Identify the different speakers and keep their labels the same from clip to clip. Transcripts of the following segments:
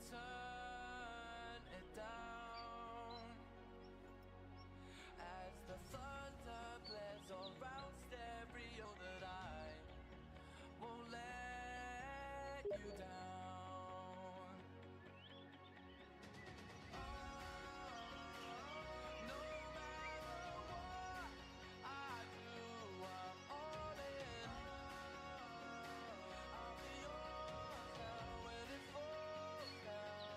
Speaker 1: turn it down as the thunder blares around stereo that I won't let you down. No matter what I do, I'm all in. I'll be yours now when it falls down.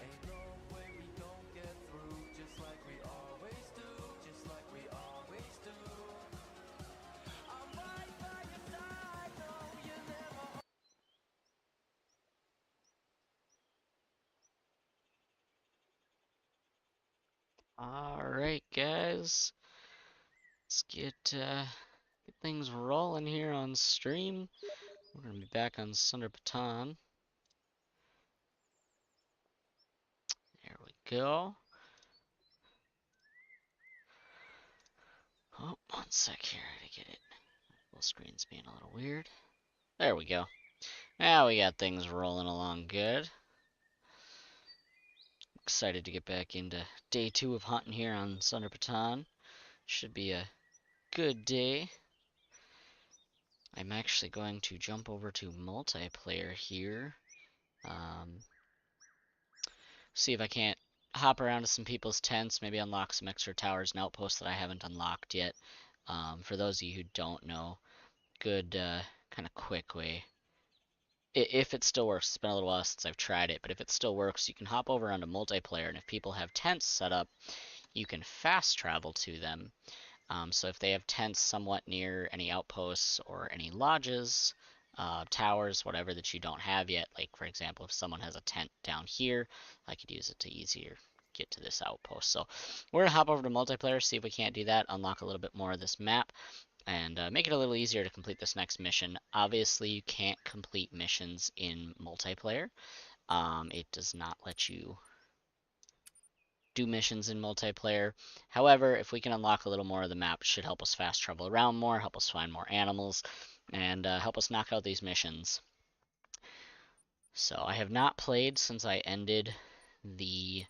Speaker 1: Ain't no way we don't get through, just like we always do, just like we always do. I'm right by your side, no, you never.
Speaker 2: Alright, guys. Let's get things rolling here on stream. We're gonna be back on Sunderpatan. There we go. Oh, one sec here to get it. Full screen's being a little weird. There we go. Now we got things rolling along good. Excited to get back into day 2 of hunting here on Sunderpatan. Should be a good day. I'm actually going to jump over to multiplayer here. See if I can't hop around to some people's tents, maybe unlock some extra towers and outposts that I haven't unlocked yet. For those of you who don't know, good kind of quick way. If it still works, it's been a little while since I've tried it, but if it still works, you can hop over onto multiplayer, and if people have tents set up, you can fast travel to them. So if they have tents somewhat near any outposts or any lodges, towers, whatever that you don't have yet, like for example, if someone has a tent down here, I could use it to easier get to this outpost. So we're gonna hop over to multiplayer, see if we can't do that, unlock a little bit more of this map, and make it a little easier to complete this next mission. Obviously, you can't complete missions in multiplayer. It does not let you do missions in multiplayer. However, if we can unlock a little more of the map, it should help us fast travel around more, help us find more animals, and help us knock out these missions. So I have not played since I ended the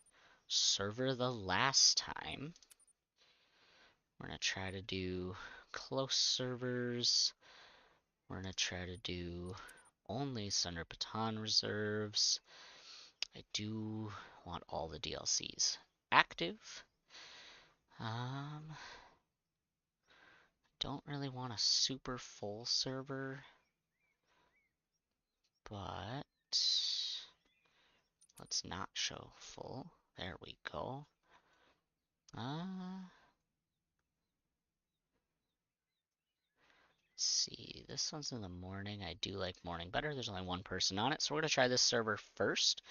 Speaker 2: server the last time. We're going to try to do close servers. We're going to try to do only Sunderpatan reserves. I do want all the DLCs active. Don't really want a super full server, but let's not show full. There we go. Let's see, this one's in the morning. I do like morning better. There's only one person on it, so we're gonna try this server first.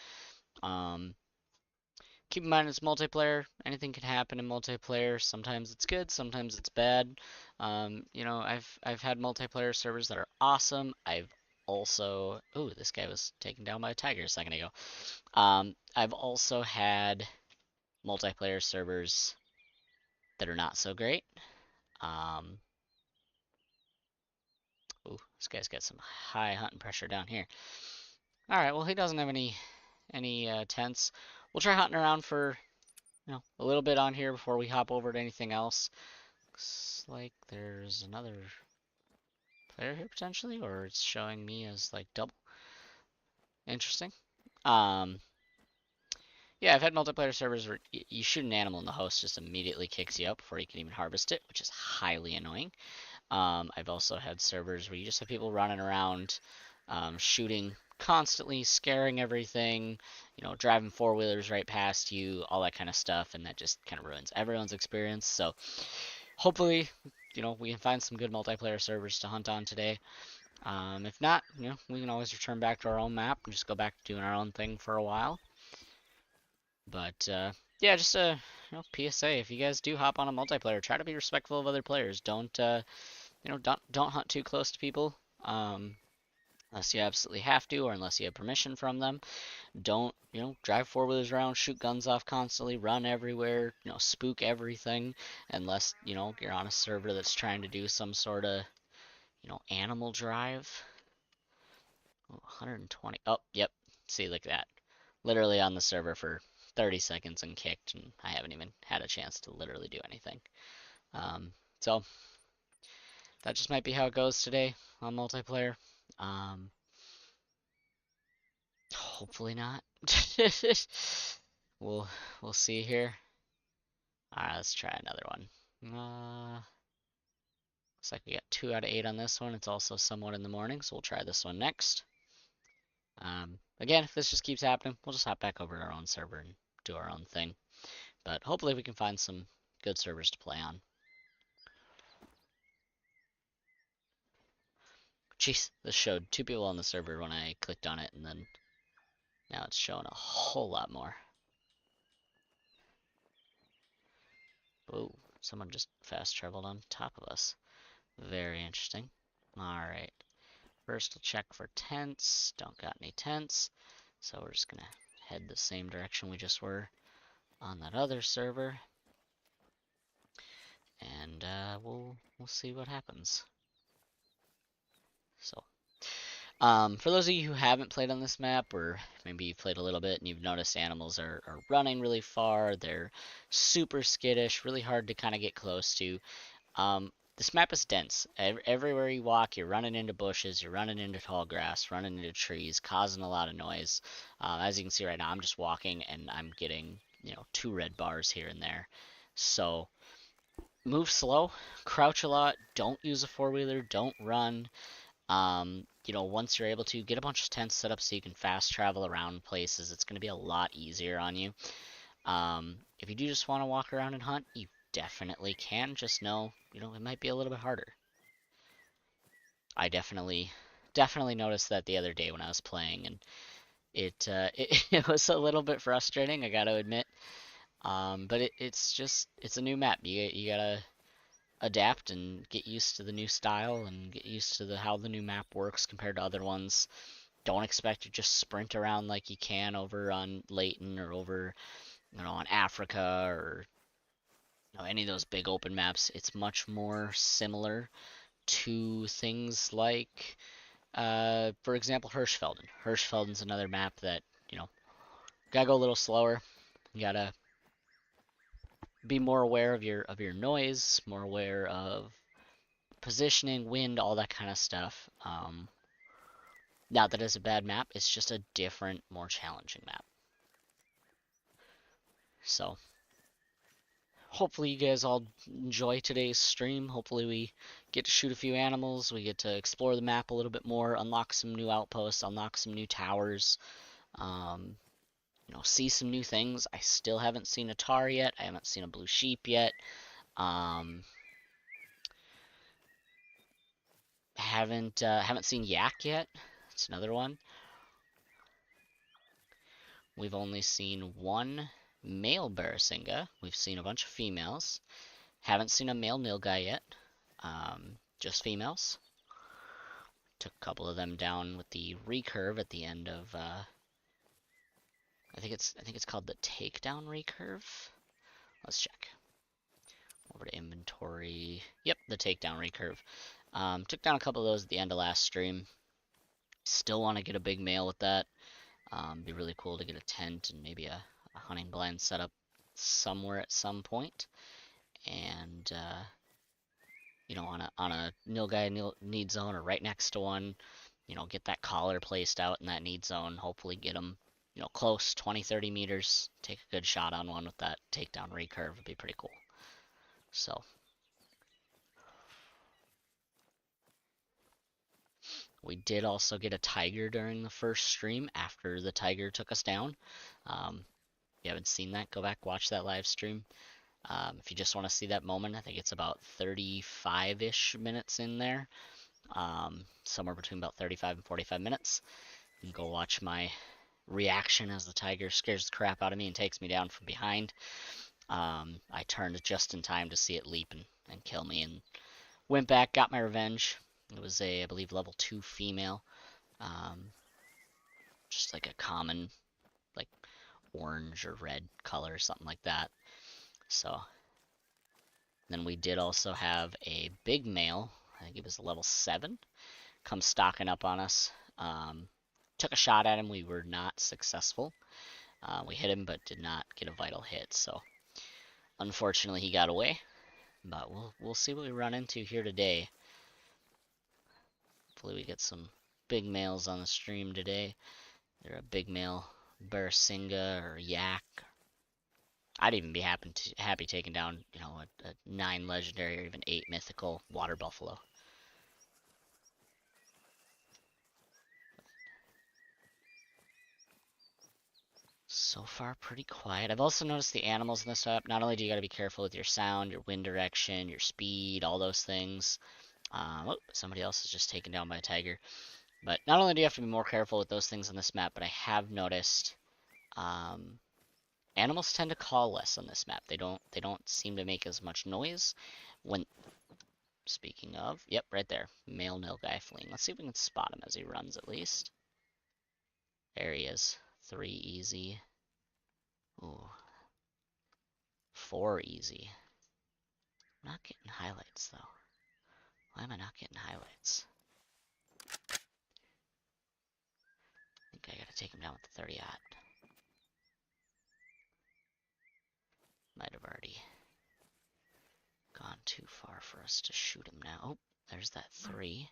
Speaker 2: Keep in mind it's multiplayer. Anything can happen in multiplayer. Sometimes it's good, sometimes it's bad. You know, I've had multiplayer servers that are awesome. I've also, ooh, this guy was taken down by a tiger a second ago. I've also had multiplayer servers that are not so great. Ooh, this guy's got some high hunting pressure down here. All right, well he doesn't have any tents. We'll try hunting around for a little bit on here before we hop over to anything else. Looks like there's another player here potentially, or it's showing me as like double. Interesting. Yeah, I've had multiplayer servers where you shoot an animal and the host just immediately kicks you out before you can even harvest it, which is highly annoying. I've also had servers where you just have people running around, shooting constantly, scaring everything, driving four-wheelers right past you, all that kind of stuff, and that just kind of ruins everyone's experience. So hopefully, we can find some good multiplayer servers to hunt on today. If not, we can always return back to our own map and just go back to doing our own thing for a while. But yeah, just a PSA: if you guys do hop on a multiplayer, try to be respectful of other players. Don't don't hunt too close to people unless you absolutely have to, or unless you have permission from them. Don't drive four-wheelers around, shoot guns off constantly, run everywhere, spook everything, unless you're on a server that's trying to do some sort of animal drive. Oh, 120. Oh, yep. See, like that. Literally on the server for 30 seconds and kicked, and I haven't even had a chance to literally do anything. So that just might be how it goes today on multiplayer. Hopefully not. we'll we'll see here. Alright, let's try another one. Looks like we got 2 out of 8 on this one. It's also somewhat in the morning, so we'll try this one next. Again, if this just keeps happening, we'll just hop back over to our own server and do our own thing. But hopefully we can find some good servers to play on. Jeez, this showed 2 people on the server when I clicked on it, and then now it's showing a whole lot more. Whoa, someone just fast traveled on top of us. Very interesting. Alright, first we'll check for tents. Don't got any tents, so we're just gonna head the same direction we just were on that other server. And we'll see what happens. So, for those of you who haven't played on this map, or maybe you've played a little bit and you've noticed animals are running really far, they're super skittish, really hard to kind of get close to. This map is dense. Everywhere you walk, you're running into bushes, you're running into tall grass, running into trees, causing a lot of noise. As you can see right now, I'm just walking and I'm getting, 2 red bars here and there. So, move slow, crouch a lot, don't use a 4-wheeler, don't run. Once you're able to, get a bunch of tents set up so you can fast travel around places. It's going to be a lot easier on you. If you do just want to walk around and hunt, you definitely can. Just know, it might be a little bit harder. I definitely noticed that the other day when I was playing, and it was a little bit frustrating, I gotta admit. But it's a new map. You gotta adapt and get used to the new style and get used to how the new map works compared to other ones. Don't expect to just sprint around like you can over on Layton or over, on Africa or any of those big open maps. It's much more similar to things like, for example, Hirschfelden. Hirschfelden's another map that, gotta go a little slower. You gotta be more aware of your noise, more aware of positioning, wind, all that kind of stuff. Not that it's a bad map, it's just a different, more challenging map. So, hopefully you guys all enjoy today's stream. Hopefully we get to shoot a few animals, we get to explore the map a little bit more, unlock some new outposts, unlock some new towers, see some new things. I still haven't seen a tar yet, I haven't seen a blue sheep yet. Haven't seen yak yet. That's another one. We've only seen 1 male Barasinga. We've seen a bunch of females. Haven't seen a male nilgai yet. Just females. Took a couple of them down with the recurve at the end of. I think it's called the takedown recurve. Let's check. Over to inventory. Yep, the takedown recurve. Took down a couple of those at the end of last stream. Still want to get a big male with that. Be really cool to get a tent and maybe a hunting blind set up somewhere at some point. And on a nilgai need zone or right next to one, get that collar placed out in that need zone. Hopefully get them, close, 20-30 meters. Take a good shot on one with that takedown recurve. Would be pretty cool. So. We did also get a tiger during the first stream after the tiger took us down. If you haven't seen that, go back, watch that live stream. If you just want to see that moment, I think it's about 35-ish minutes in there. Somewhere between about 35 and 45 minutes. You can go watch my reaction as the tiger scares the crap out of me and takes me down from behind. I turned just in time to see it leap and kill me, and went back, got my revenge. It was a, I believe, level 2 female. Just like a common, like, orange or red color, something like that. So, then we did also have a big male. I think it was a level 7. Come stalking up on us. took a shot at him. We were not successful. We hit him, but did not get a vital hit. So unfortunately, he got away. But we'll see what we run into here today. Hopefully, we get some big males on the stream today. They're a big male Barasinga or Yak. I'd even be happy taking down, you know, a 9 legendary or even 8 mythical water buffalo. So far, pretty quiet. I've also noticed the animals in this map. Not only do you got to be careful with your sound, your wind direction, your speed, all those things. Oh, somebody else is just taken down by a tiger. But not only do you have to be more careful with those things on this map, but I have noticed animals tend to call less on this map. They don't seem to make as much noise. When speaking of, yep, right there, male nilgai fleeing. Let's see if we can spot him as he runs at least. There he is. 3 easy. Ooh. 4 easy. I'm not getting highlights though. Why am I not getting highlights? I think I gotta take him down with the 30-aught. Might have already gone too far for us to shoot him now. Oh, there's that 3.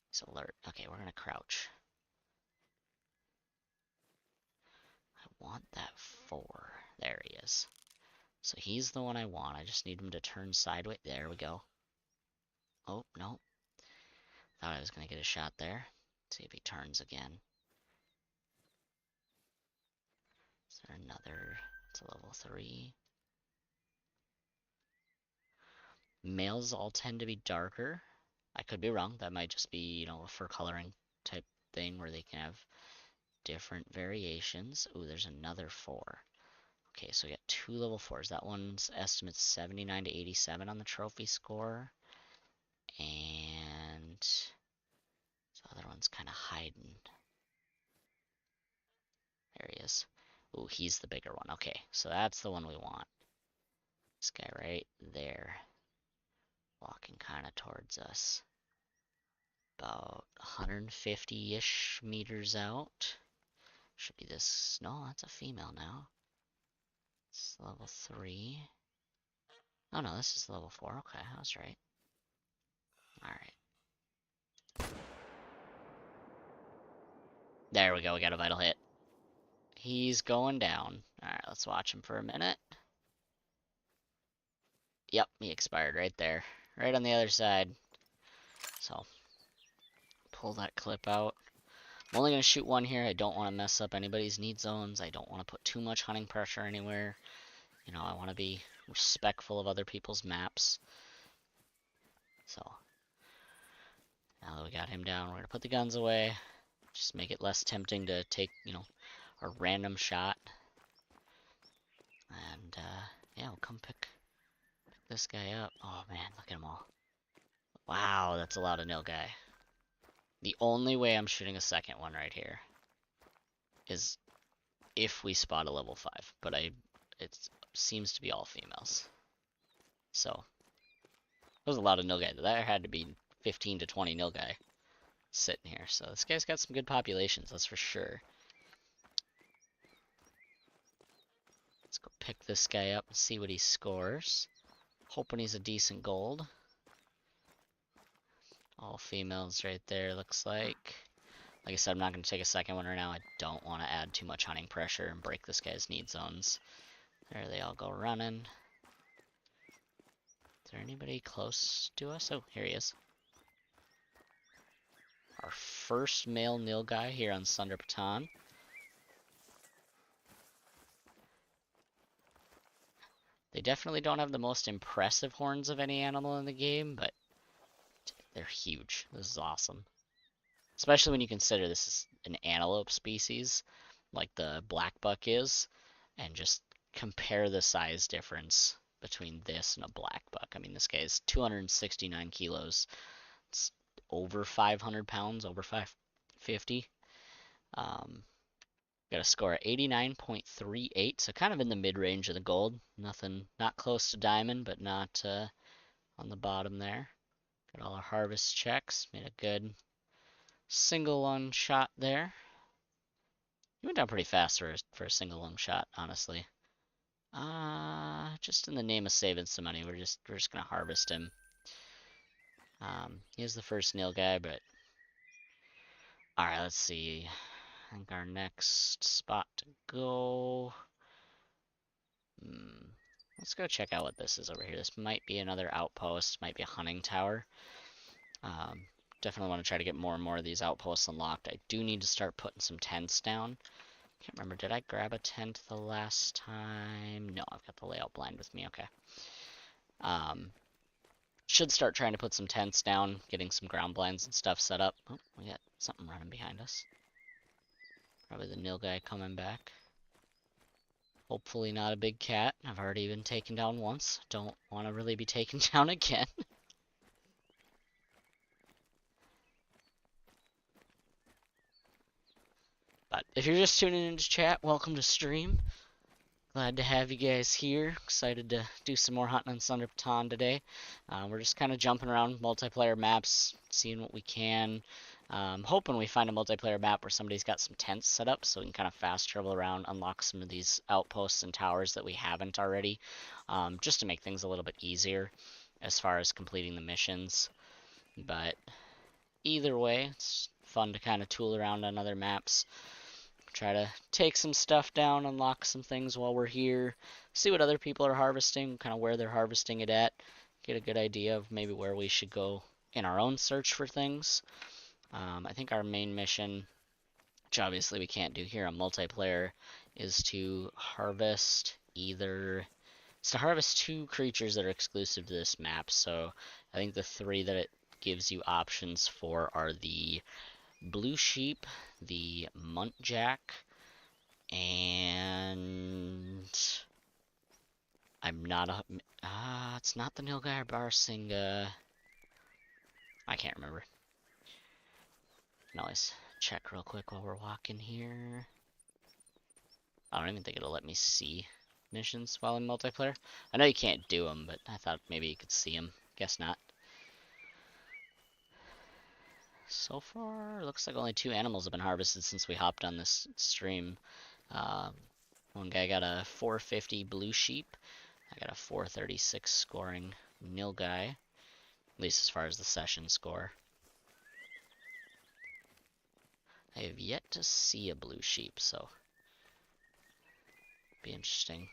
Speaker 2: He's alert. Okay, we're gonna crouch. I want that 4. There he is. So he's the one I want. I just need him to turn sideways. There we go. Oh, no. Thought I was gonna get a shot there. See if he turns again. Is there another? It's a level 3. Males all tend to be darker. I could be wrong. That might just be, you know, a fur coloring type thing where they can have different variations. Ooh, there's another 4. Okay, so we got 2 level 4s. That one's estimates 79 to 87 on the trophy score. And the other one's kind of hiding. There he is. Ooh, he's the bigger one. Okay, so that's the one we want. This guy right there. Walking kind of towards us. About 150-ish meters out. Should be this. No, that's a female now. It's level 3. Oh no, this is level 4. Okay, I was right. Alright. There we go, we got a vital hit. He's going down. Alright, let's watch him for a minute. Yep, he expired right there. Right on the other side. So, pull that clip out. I'm only going to shoot one here. I don't want to mess up anybody's need zones. I don't want to put too much hunting pressure anywhere. You know, I want to be respectful of other people's maps. So, now that we got him down, we're going to put the guns away. Just make it less tempting to take, you know, a random shot. And, yeah, we'll come pick this guy up. Oh, man, look at them all. Wow, that's a lot of nilgai. The only way I'm shooting a second one right here is if we spot a level 5. But it seems to be all females. So, there's a lot of nilgai. There had to be 15 to 20 nilgai sitting here. So this guy's got some good populations, that's for sure. Let's go pick this guy up and see what he scores. Hoping he's a decent gold. All females right there, looks like. Like I said, I'm not going to take a second one right now. I don't want to add too much hunting pressure and break this guy's need zones. There they all go running. Is there anybody close to us? Oh, here he is. Our first male nilgai here on Sunderpatan. They definitely don't have the most impressive horns of any animal in the game, but they're huge. This is awesome. Especially when you consider this is an antelope species, like the black buck is, and just compare the size difference between this and a black buck. I mean, this guy is 269 kilos. It's over 500 pounds, over 550. Got a score at 89.38, so kind of in the mid-range of the gold. Nothing, not close to diamond, but not on the bottom there. Got all our harvest checks. Made a good single lung shot there. He went down pretty fast for a single lung shot, honestly. Just in the name of saving some money, we're just gonna harvest him. He is the first nil guy, but alright, let's see. I think our next spot to go. Let's go check out what this is over here. This might be another outpost, might be a hunting tower. Definitely want to try to get more and more of these outposts unlocked. I do need to start putting some tents down. Can't remember, did I grab a tent the last time? No, I've got the layout blind with me, okay. Should start trying to put some tents down, getting some ground blinds and stuff set up. Oh, we got something running behind us. Probably the nil guy coming back. Hopefully not a big cat. I've already been taken down once. Don't want to really be taken down again. But if you're just tuning into chat, welcome to stream. Glad to have you guys here. Excited to do some more hunting on Sunderpatan today. We're just kind of jumping around multiplayer maps, seeing what we can. Hoping we find a multiplayer map where somebody's got some tents set up so we can kind of fast travel around, unlock some of these outposts and towers that we haven't already, just to make things a little bit easier as far as completing the missions. But either way, it's fun to kind of tool around on other maps. Try to take some stuff down, unlock some things while we're here, see what other people are harvesting, kind of where they're harvesting it at, get a good idea of maybe where we should go in our own search for things. I think our main mission, which obviously we can't do here on multiplayer, is to harvest two creatures that are exclusive to this map. So I think the three that it gives you options for are the blue sheep, the muntjac, and I'm not a it's not the nilgai or barsinga. I can't remember. Can always check real quick while we're walking here. I don't even think it'll let me see missions while in multiplayer. I know you can't do them, but I thought maybe you could see them. Guess not. So far, looks like only 2 animals have been harvested since we hopped on this stream. One guy got a 450 blue sheep. I got a 436 scoring nilgai, at least as far as the session score. I have yet to see a blue sheep, so be interesting.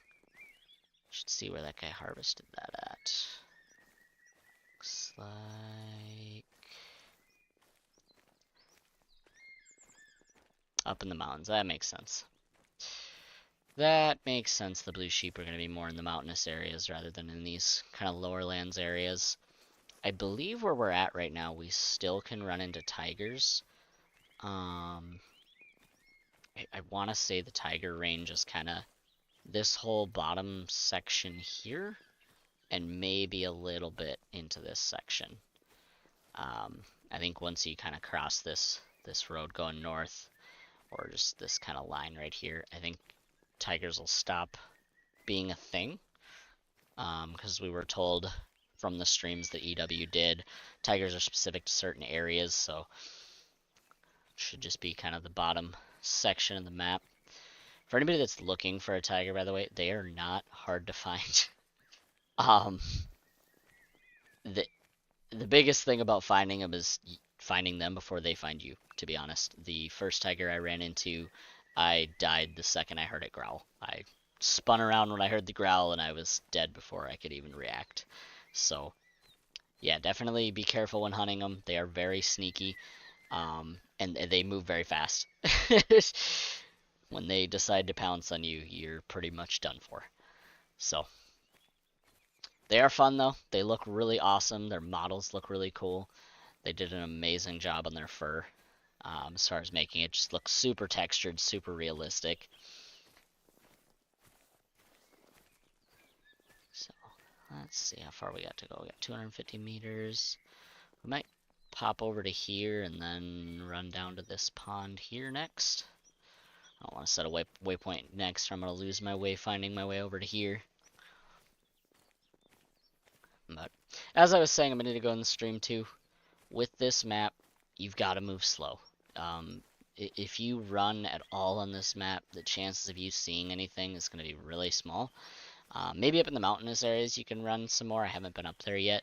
Speaker 2: Should see where that guy harvested that at. Looks like up in the mountains. That makes sense. That makes sense. The blue sheep are going to be more in the mountainous areas rather than in these kind of lower lands areas. I believe where we're at right now, we still can run into tigers. I want to say the tiger range is kind of this whole bottom section here, and maybe a little bit into this section. I think once you kind of cross this road going north, or just this kind of line right here, I think tigers will stop being a thing. Because we were told from the streams that EW did, tigers are specific to certain areas, so should just be kind of the bottom section of the map. For anybody that's looking for a tiger, by the way, they are not hard to find. The biggest thing about finding them is finding them before they find you, to be honest. The first tiger I ran into, I died the second I heard it growl. I spun around when I heard the growl, and I was dead before I could even react. So, yeah, definitely be careful when hunting them. They are very sneaky, and they move very fast. When they decide to pounce on you, you're pretty much done for. So, they are fun, though. They look really awesome. Their models look really cool. They did an amazing job on their fur, as far as making it just look super textured, super realistic. So, let's see how far we got to go. We got 250 meters. We might pop over to here and then run down to this pond here next. I don't want to set a waypoint next, or I'm going to lose my way finding my way over to here. But as I was saying a minute ago in the stream too, with this map, you've got to move slow. If you run at all on this map, the chances of you seeing anything is going to be really small. Maybe up in the mountainous areas you can run some more. I haven't been up there yet.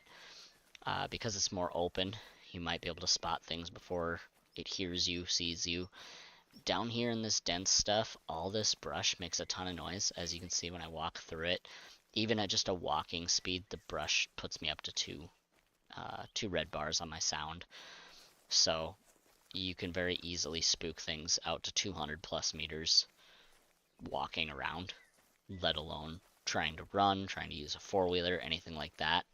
Speaker 2: Because it's more open, you might be able to spot things before it hears you, sees you. Down here in this dense stuff, all this brush makes a ton of noise, as you can see when I walk through it. Even at just a walking speed, the brush puts me up to two red bars on my sound. So you can very easily spook things out to 200 plus meters walking around, let alone trying to run, trying to use a four-wheeler, anything like that.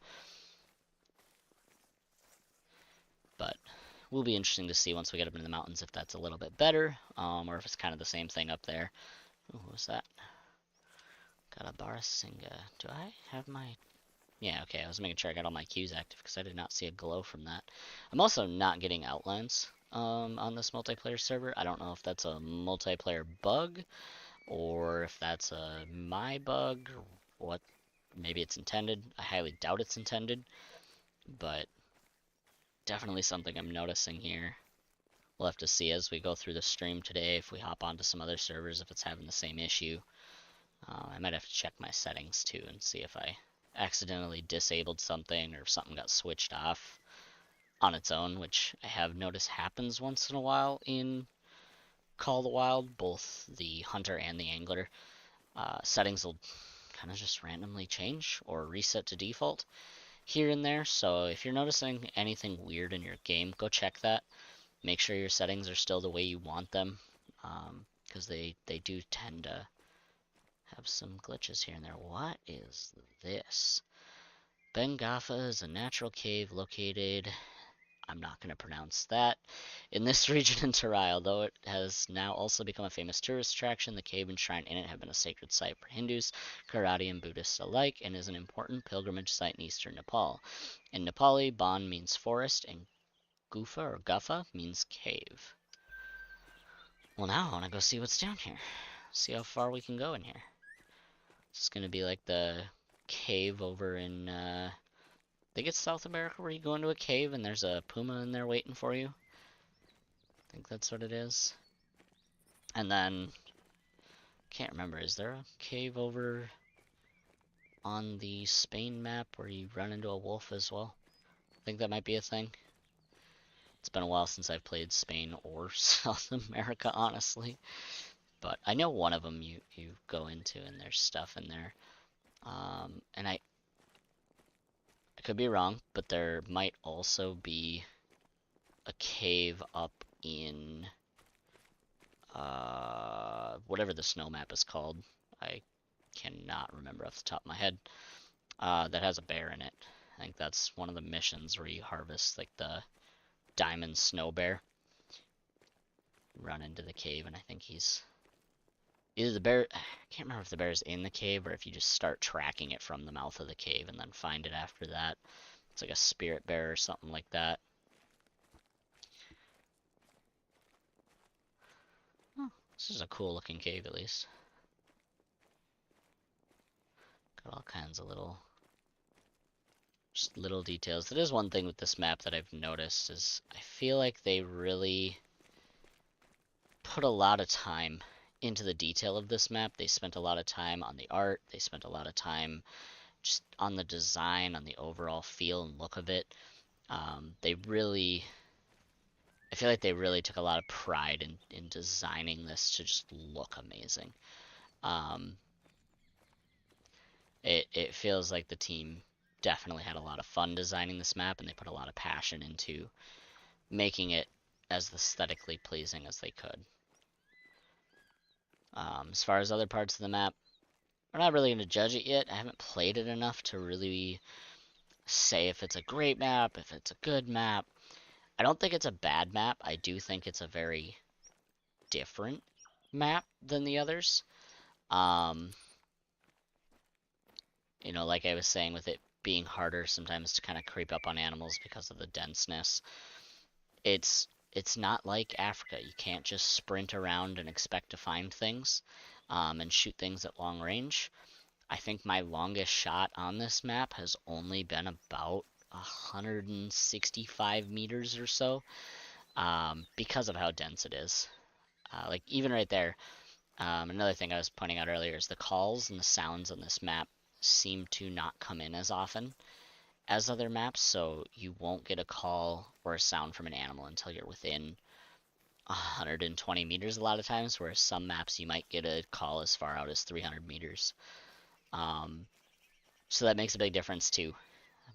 Speaker 2: But will be interesting to see once we get up into the mountains if that's a little bit better, or if it's kind of the same thing up there. Ooh, what was that? Got a Barasinga. Do I have my... Yeah, okay, I was making sure I got all my cues active because I did not see a glow from that. I'm also not getting outlines on this multiplayer server. I don't know if that's a multiplayer bug or if that's a my bug or what. Maybe it's intended. I highly doubt it's intended, but definitely something I'm noticing here. We'll have to see as we go through the stream today if we hop onto some other servers if it's having the same issue. I might have to check my settings too and see if I accidentally disabled something or if something got switched off on its own, which I have noticed happens once in a while in Call of the Wild, both the hunter and the angler. Settings will kind of just randomly change or reset to default here and there, so if you're noticing anything weird in your game, go check that. Make sure your settings are still the way you want them, because they do tend to have some glitches here and there. What is this? Bengafa is a natural cave located, I'm not going to pronounce that, in this region in Terai. Although it has now also become a famous tourist attraction, the cave and shrine in it have been a sacred site for Hindus, Karate, and Buddhists alike, and is an important pilgrimage site in eastern Nepal. In Nepali, Ban means forest, and Gufa or Guffa means cave. Well, now I want to go see what's down here. See how far we can go in here. It's going to be like the cave over in, I think it's South America, where you go into a cave and there's a puma in there waiting for you. I think that's what it is. And then, can't remember, is there a cave over on the Spain map where you run into a wolf as well? I think that might be a thing. It's been a while since I've played Spain or South America, honestly. But I know one of them you go into and there's stuff in there. And I could be wrong, but there might also be a cave up in whatever the snow map is called. I cannot remember off the top of my head. That has a bear in it. I think that's one of the missions where you harvest like the diamond snow bear. Run into the cave, and I think he's either the bear. I can't remember if the bear is in the cave or if you just start tracking it from the mouth of the cave and then find it after that. It's like a spirit bear or something like that. Oh, this is a cool looking cave at least. Got all kinds of just little details. That is one thing with this map that I've noticed is I feel like they really put a lot of time into the detail of this map. They spent a lot of time on the art. They spent a lot of time just on the design, on the overall feel and look of it. I feel like they really took a lot of pride in designing this to just look amazing. It feels like the team definitely had a lot of fun designing this map, and they put a lot of passion into making it as aesthetically pleasing as they could. As far as other parts of the map, we're not really going to judge it yet. I haven't played it enough to really say if it's a great map, if it's a good map. I don't think it's a bad map. I do think it's a very different map than the others. You know, like I was saying, with it being harder sometimes to kind of creep up on animals because of the denseness. It's not like Africa. You can't just sprint around and expect to find things and shoot things at long range. I think my longest shot on this map has only been about 165 meters or so. because of how dense it is. Like even right there, another thing I was pointing out earlier is the calls and the sounds on this map seem to not come in as often as other maps, so you won't get a call or a sound from an animal until you're within 120 meters a lot of times, whereas some maps you might get a call as far out as 300 meters. So that makes a big difference too.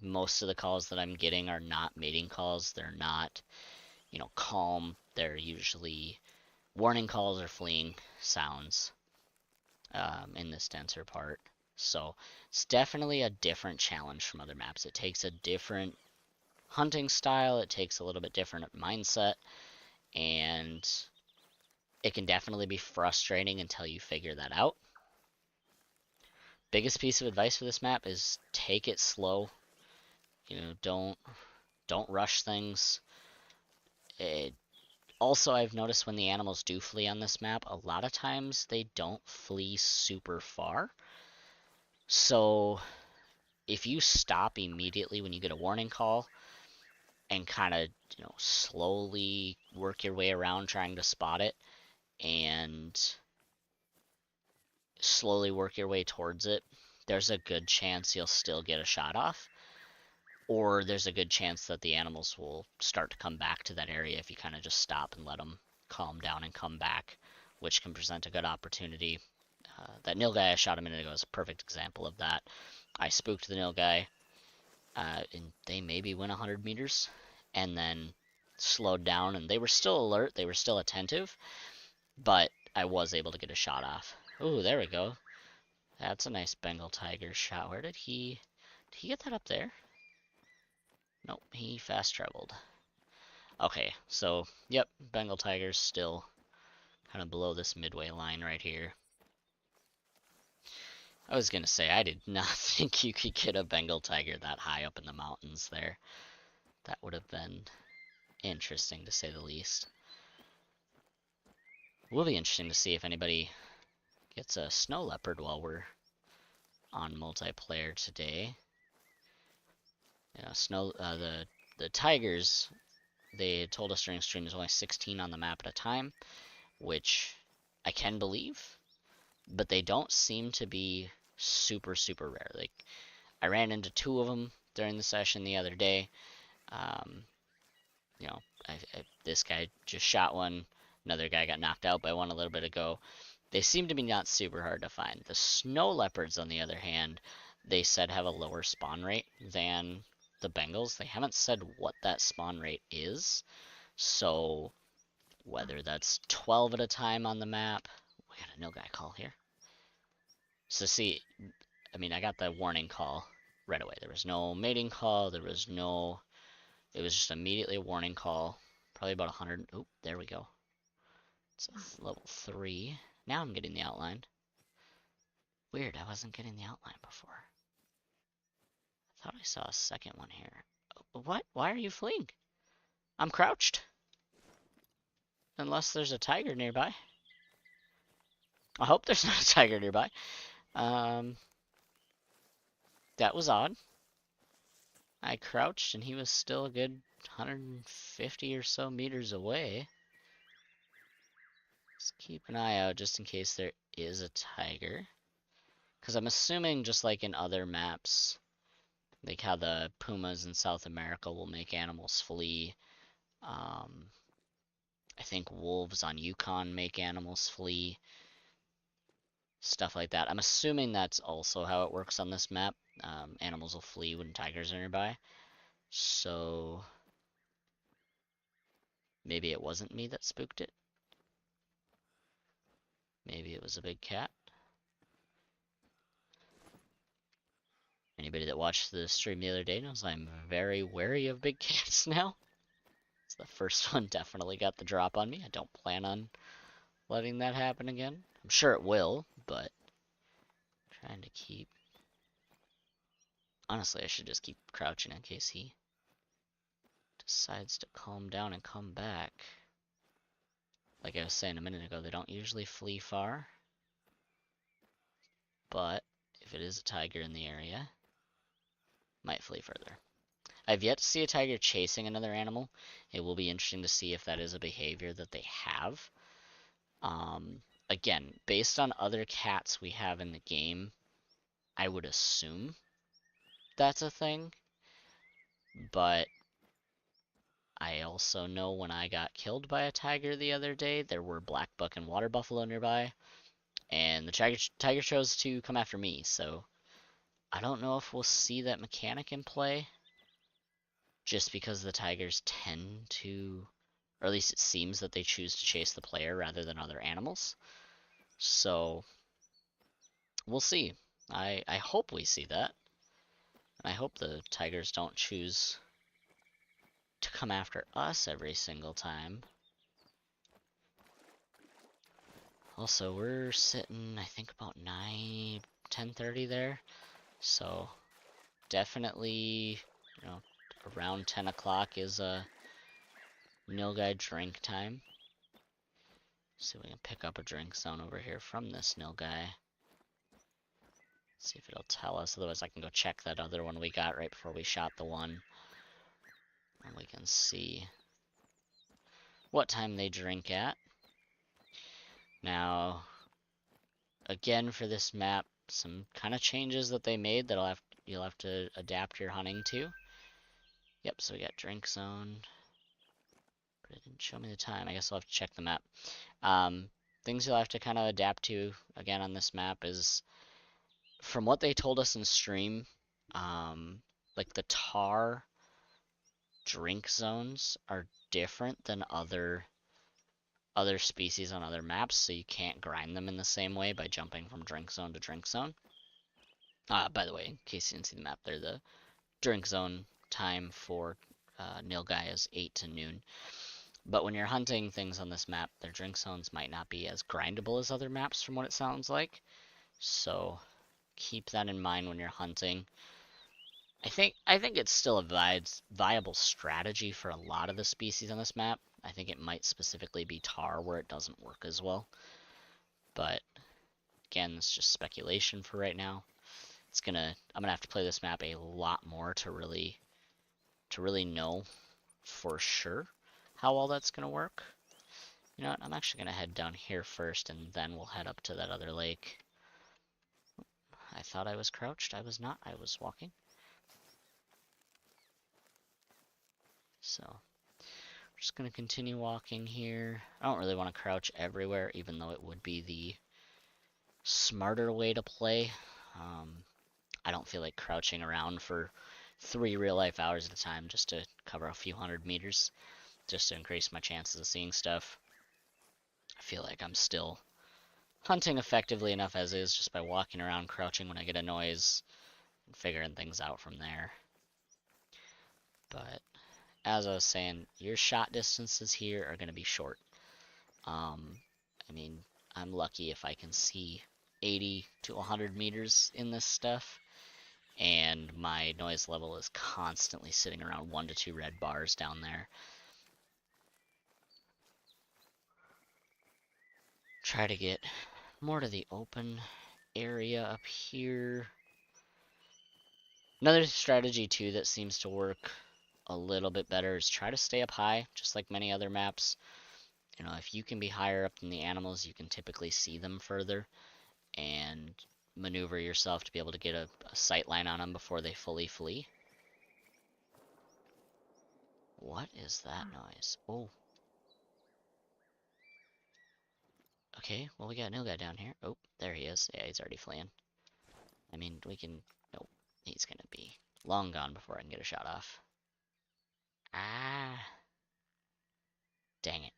Speaker 2: Most of the calls that I'm getting are not mating calls. They're not, calm. They're usually warning calls or fleeing sounds in this denser part. So it's definitely a different challenge from other maps. It takes a different hunting style. It takes a little bit different mindset, and it can definitely be frustrating until you figure that out. Biggest piece of advice for this map is take it slow. Don't rush things. Also, I've noticed when the animals do flee on this map, a lot of times they don't flee super far. So if you stop immediately when you get a warning call and kind of, slowly work your way around trying to spot it and slowly work your way towards it, there's a good chance you'll still get a shot off. Or there's a good chance that the animals will start to come back to that area if you kind of just stop and let them calm down and come back, which can present a good opportunity. That nil guy I shot a minute ago is a perfect example of that. I spooked the nil guy, and they maybe went 100 meters, and then slowed down, and they were still alert, they were still attentive, but I was able to get a shot off. Ooh, there we go. That's a nice Bengal tiger shot. Where did he get that up there? Nope, he fast traveled. Okay, so, yep, Bengal tiger's still kind of below this midway line right here. I was gonna say, I did not think you could get a Bengal tiger that high up in the mountains there. That would have been interesting, to say the least. It will be interesting to see if anybody gets a snow leopard while we're on multiplayer today. The tigers, they told us during stream there's only 16 on the map at a time, which I can believe, but they don't seem to be super, super rare. Like, I ran into 2 of them during the session the other day. This guy just shot one. Another guy got knocked out by one a little bit ago. They seem to be not super hard to find. The snow leopards, on the other hand, they said have a lower spawn rate than the Bengals. They haven't said what that spawn rate is. So whether that's 12 at a time on the map. We got a nil guy call here. So see, I got the warning call right away. There was no mating call. It was just immediately a warning call. Probably about 100. Oh, there we go. It's a level 3. Now I'm getting the outline. Weird, I wasn't getting the outline before. I thought I saw a second one here. What? Why are you fleeing? I'm crouched. Unless there's a tiger nearby. I hope there's not a tiger nearby. That was odd. I crouched and he was still a good 150 or so meters away. Let's keep an eye out just in case there is a tiger. Because I'm assuming, just like in other maps, like how the pumas in South America will make animals flee. I think wolves on Yukon make animals flee. Stuff like that. I'm assuming that's also how it works on this map. Animals will flee when tigers are nearby. So maybe it wasn't me that spooked it. Maybe it was a big cat. Anybody that watched the stream the other day knows I'm very wary of big cats now. So the first one definitely got the drop on me. I don't plan on letting that happen again. I'm sure it will, but trying to keep... Honestly, I should just keep crouching in case he decides to calm down and come back. Like I was saying a minute ago, they don't usually flee far. But if it is a tiger in the area, might flee further. I've yet to see a tiger chasing another animal. It will be interesting to see if that is a behavior that they have. Again, based on other cats we have in the game, I would assume that's a thing. But I also know when I got killed by a tiger the other day, there were black buck and water buffalo nearby, and the tiger chose to come after me, so I don't know if we'll see that mechanic in play, just because the tigers tend to, or at least it seems that they choose to chase the player rather than other animals. So we'll see. I hope we see that. And I hope the tigers don't choose to come after us every single time. Also, we're sitting, I think, about 10:30 there. So definitely, around 10 o'clock is a nilgai drink time. See if we can pick up a drink zone over here from this nilgai. See if it'll tell us. Otherwise, I can go check that other one we got right before we shot the one. And we can see what time they drink at. Now, again, for this map, some kind of changes that they made that you'll have to adapt your hunting to. Yep, so we got drink zone. But it didn't show me the time. I guess I'll have to check the map. Things you'll have to kind of adapt to, again, on this map is, from what they told us in stream, like the tar drink zones are different than other species on other maps, so you can't grind them in the same way by jumping from drink zone to drink zone. By the way, in case you didn't see the map there, the drink zone time for nilgai is 8 to noon. But when you're hunting things on this map, their drink zones might not be as grindable as other maps from what it sounds like. So keep that in mind when you're hunting. I think it's still a viable strategy for a lot of the species on this map. I think it might specifically be tar where it doesn't work as well. But again, it's just speculation for right now. I'm gonna have to play this map a lot more to really know for sure how all that's gonna work. You know what? I'm actually gonna head down here first, and then we'll head up to that other lake. I thought I was crouched. I was not. I was walking. So, we're just gonna continue walking here. I don't really want to crouch everywhere, even though it would be the smarter way to play. I don't feel like crouching around for 3 real-life hours at a time just to cover a few hundred meters, just to increase my chances of seeing stuff. I feel like I'm still hunting effectively enough as is, just by walking around crouching when I get a noise and figuring things out from there. But as I was saying, your shot distances here are going to be short. I mean, I'm lucky if I can see 80 to 100 meters in this stuff, and my noise level is constantly sitting around 1 to 2 red bars down there. Try to get more to the open area up here. Another strategy too that seems to work a little bit better is try to stay up high, just like many other maps. If you can be higher up than the animals, you can typically see them further and maneuver yourself to be able to get a sight line on them before they fully flee. What is that noise? Oh. Okay, well, we got a new guy down here. Oh, there he is. Yeah, he's already fleeing. I mean, we can... Nope. He's gonna be long gone before I can get a shot off. Ah. Dang it.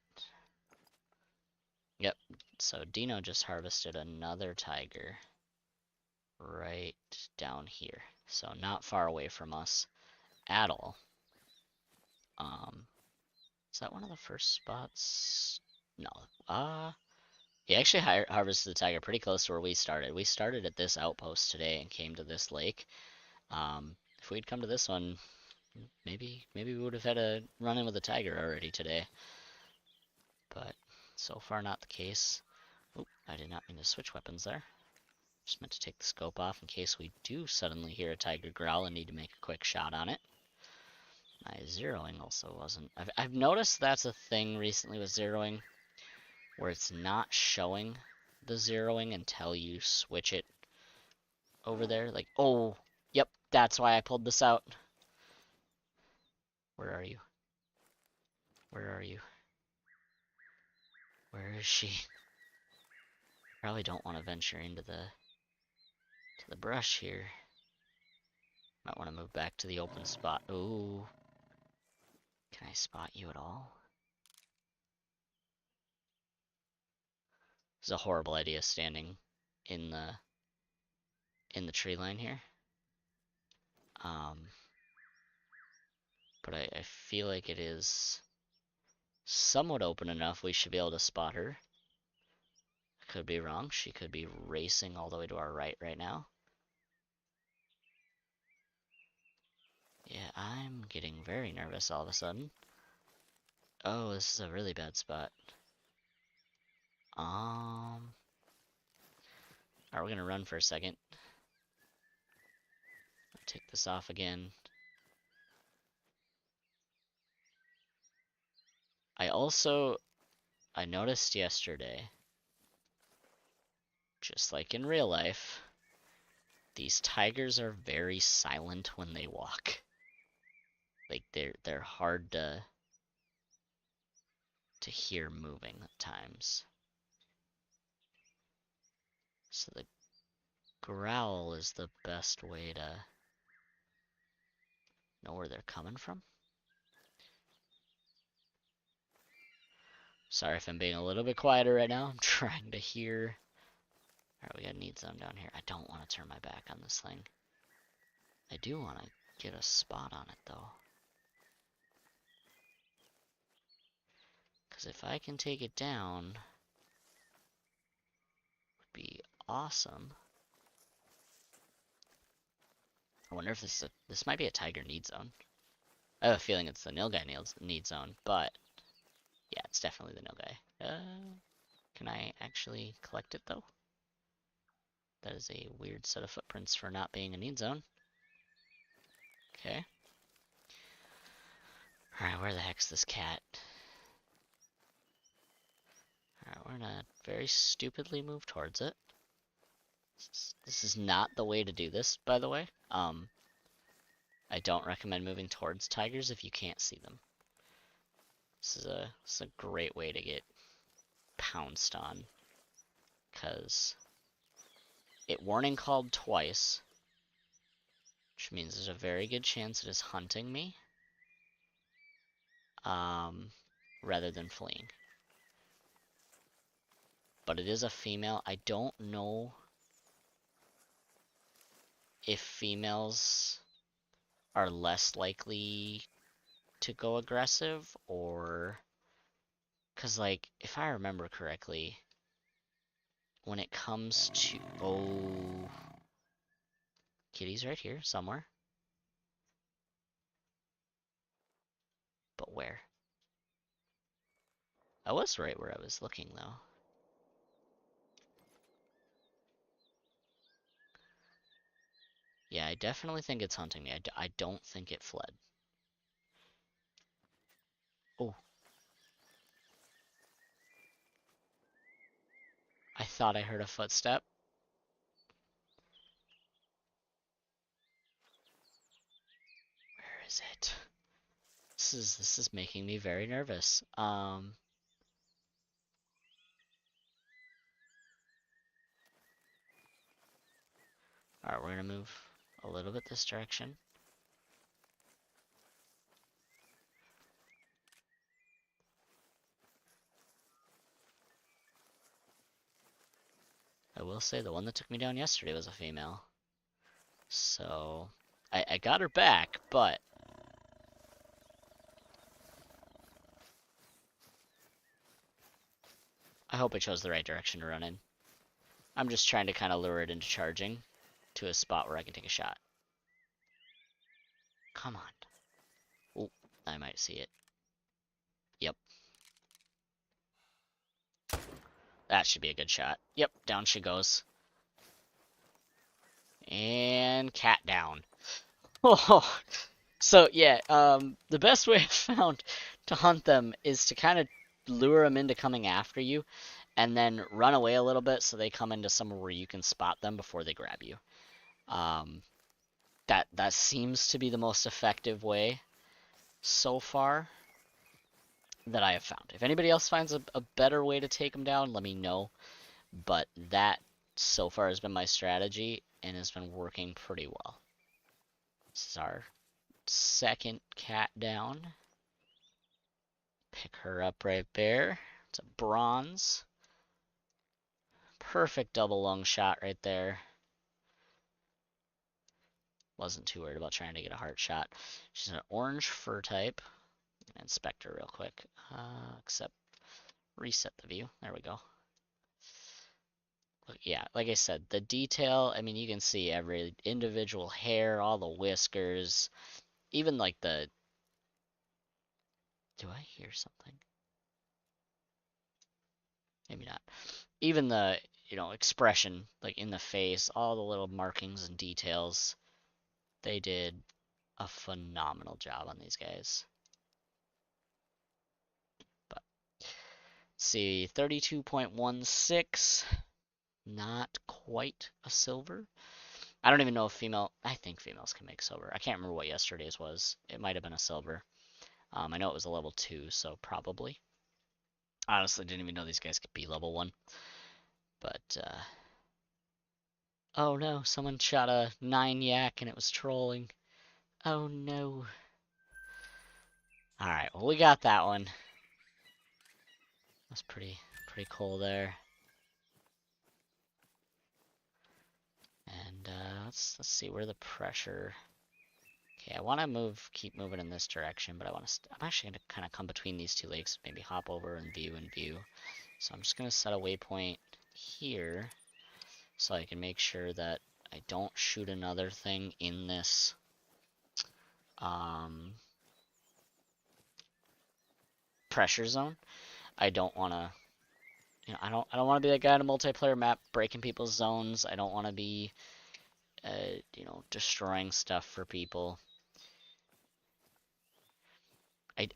Speaker 2: Yep. So Dino just harvested another tiger right down here. So not far away from us at all. Is that one of the first spots? No. He actually harvested the tiger pretty close to where we started. We started at this outpost today and came to this lake. If we'd come to this one, maybe we would have had a run-in with a tiger already today. But so far not the case. Oop, I did not mean to switch weapons there. Just meant to take the scope off in case we do suddenly hear a tiger growl and need to make a quick shot on it. My zeroing also wasn't. I've noticed that's a thing recently with zeroing, where it's not showing the zeroing until you switch it over there. Like, oh, yep, that's why I pulled this out. Where are you? Where are you? Where is she? Probably don't want to venture into the brush here. Might want to move back to the open spot. Ooh. Can I spot you at all? It's a horrible idea standing in the tree line here. But I feel like it is somewhat open enough we should be able to spot her. Could be wrong. She could be racing all the way to our right now. Yeah, I'm getting very nervous all of a sudden. Oh, this is a really bad spot. Are we gonna run for a second? I'll take this off again. I noticed yesterday, just like in real life, these tigers are very silent when they walk. Like they're hard to hear moving at times. So the growl is the best way to know where they're coming from. Sorry if I'm being a little bit quieter right now. I'm trying to hear. Alright, we got need zone down here. I don't want to turn my back on this thing. I do want to get a spot on it though. Because if I can take it down, would be awesome. I wonder if this might be a tiger need zone. I have a feeling it's the nilgai need zone, but yeah, it's definitely the nilgai. Can I actually collect it though? That is a weird set of footprints for not being a need zone. Okay. Alright, where the heck's this cat? Alright, we're gonna very stupidly move towards it. This is not the way to do this, by the way. I don't recommend moving towards tigers if you can't see them. This is a great way to get pounced on, because it warning called twice, which means there's a very good chance it is hunting me, rather than fleeing. But it is a female. I don't know if females are less likely to go aggressive, or because, like, if I remember correctly, when it comes to... Oh, kitty's right here somewhere. But where? I was right where I was looking though. Yeah, I definitely think it's hunting me. I don't think it fled. Oh. I thought I heard a footstep. Where is it? This is making me very nervous. Alright, we're gonna move a little bit this direction. I will say the one that took me down yesterday was a female. So, I got her back, but... I hope I chose the right direction to run in. I'm just trying to kind of lure it into charging to a spot where I can take a shot. Come on. Oh, I might see it. Yep. That should be a good shot. Yep, down she goes. And cat down. Oh, So yeah, the best way I found to hunt them is to kind of lure them into coming after you, and then run away a little bit so they come into somewhere where you can spot them before they grab you. Um, that seems to be the most effective way so far that I have found. If anybody else finds a better way to take them down, let me know. But that so far has been my strategy and has been working pretty well. This is our second cat down. Pick her up right there. It's a bronze. Perfect double lung shot right there. Wasn't too worried about trying to get a heart shot. She's an orange fur type. Inspect her real quick. Except reset the view. There we go. Yeah, like I said, the detail, I mean, you can see every individual hair, all the whiskers, even like the... Do I hear something? Maybe not. Even the, expression, like in the face, all the little markings and details, they did a phenomenal job on these guys. But, see, 32.16, not quite a silver. I don't even know if I think females can make silver. I can't remember what yesterday's was. It might have been a silver. I know it was a level 2, so probably. Honestly, didn't even know these guys could be level 1. But, oh no, someone shot a 9 yak and it was trolling. Oh no. Alright, well we got that one. That's pretty cool there. And, let's see where the pressure... Okay, I want to keep moving in this direction, but I'm actually going to kind of come between these two lakes, maybe hop over and view. So I'm just going to set a waypoint here so I can make sure that I don't shoot another thing in this pressure zone. I don't want to, I don't want to be that guy in a multiplayer map breaking people's zones. I don't want to be, destroying stuff for people.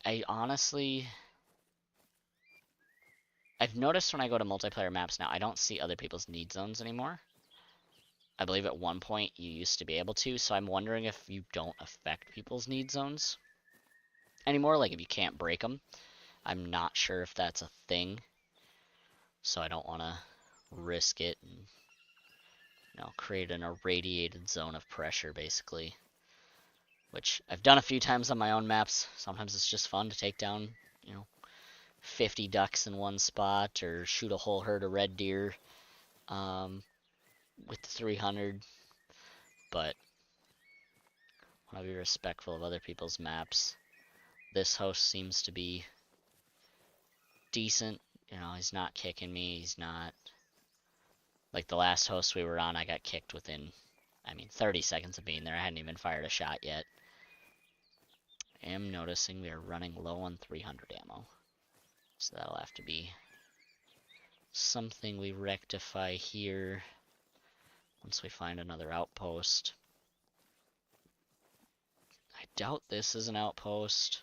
Speaker 2: I honestly, I've noticed when I go to multiplayer maps now, I don't see other people's need zones anymore. I believe at one point you used to be able to, so I'm wondering if you don't affect people's need zones anymore, like if you can't break them. I'm not sure if that's a thing, so I don't want to risk it and, create an irradiated zone of pressure, basically. Which I've done a few times on my own maps. Sometimes it's just fun to take down, 50 ducks in one spot, or shoot a whole herd of red deer with the 300. But I want to be respectful of other people's maps. This host seems to be decent. He's not kicking me. He's not... Like the last host we were on, I got kicked within, 30 seconds of being there. I hadn't even fired a shot yet. I am noticing we are running low on 300 ammo. So that'll have to be something we rectify here once we find another outpost. I doubt this is an outpost.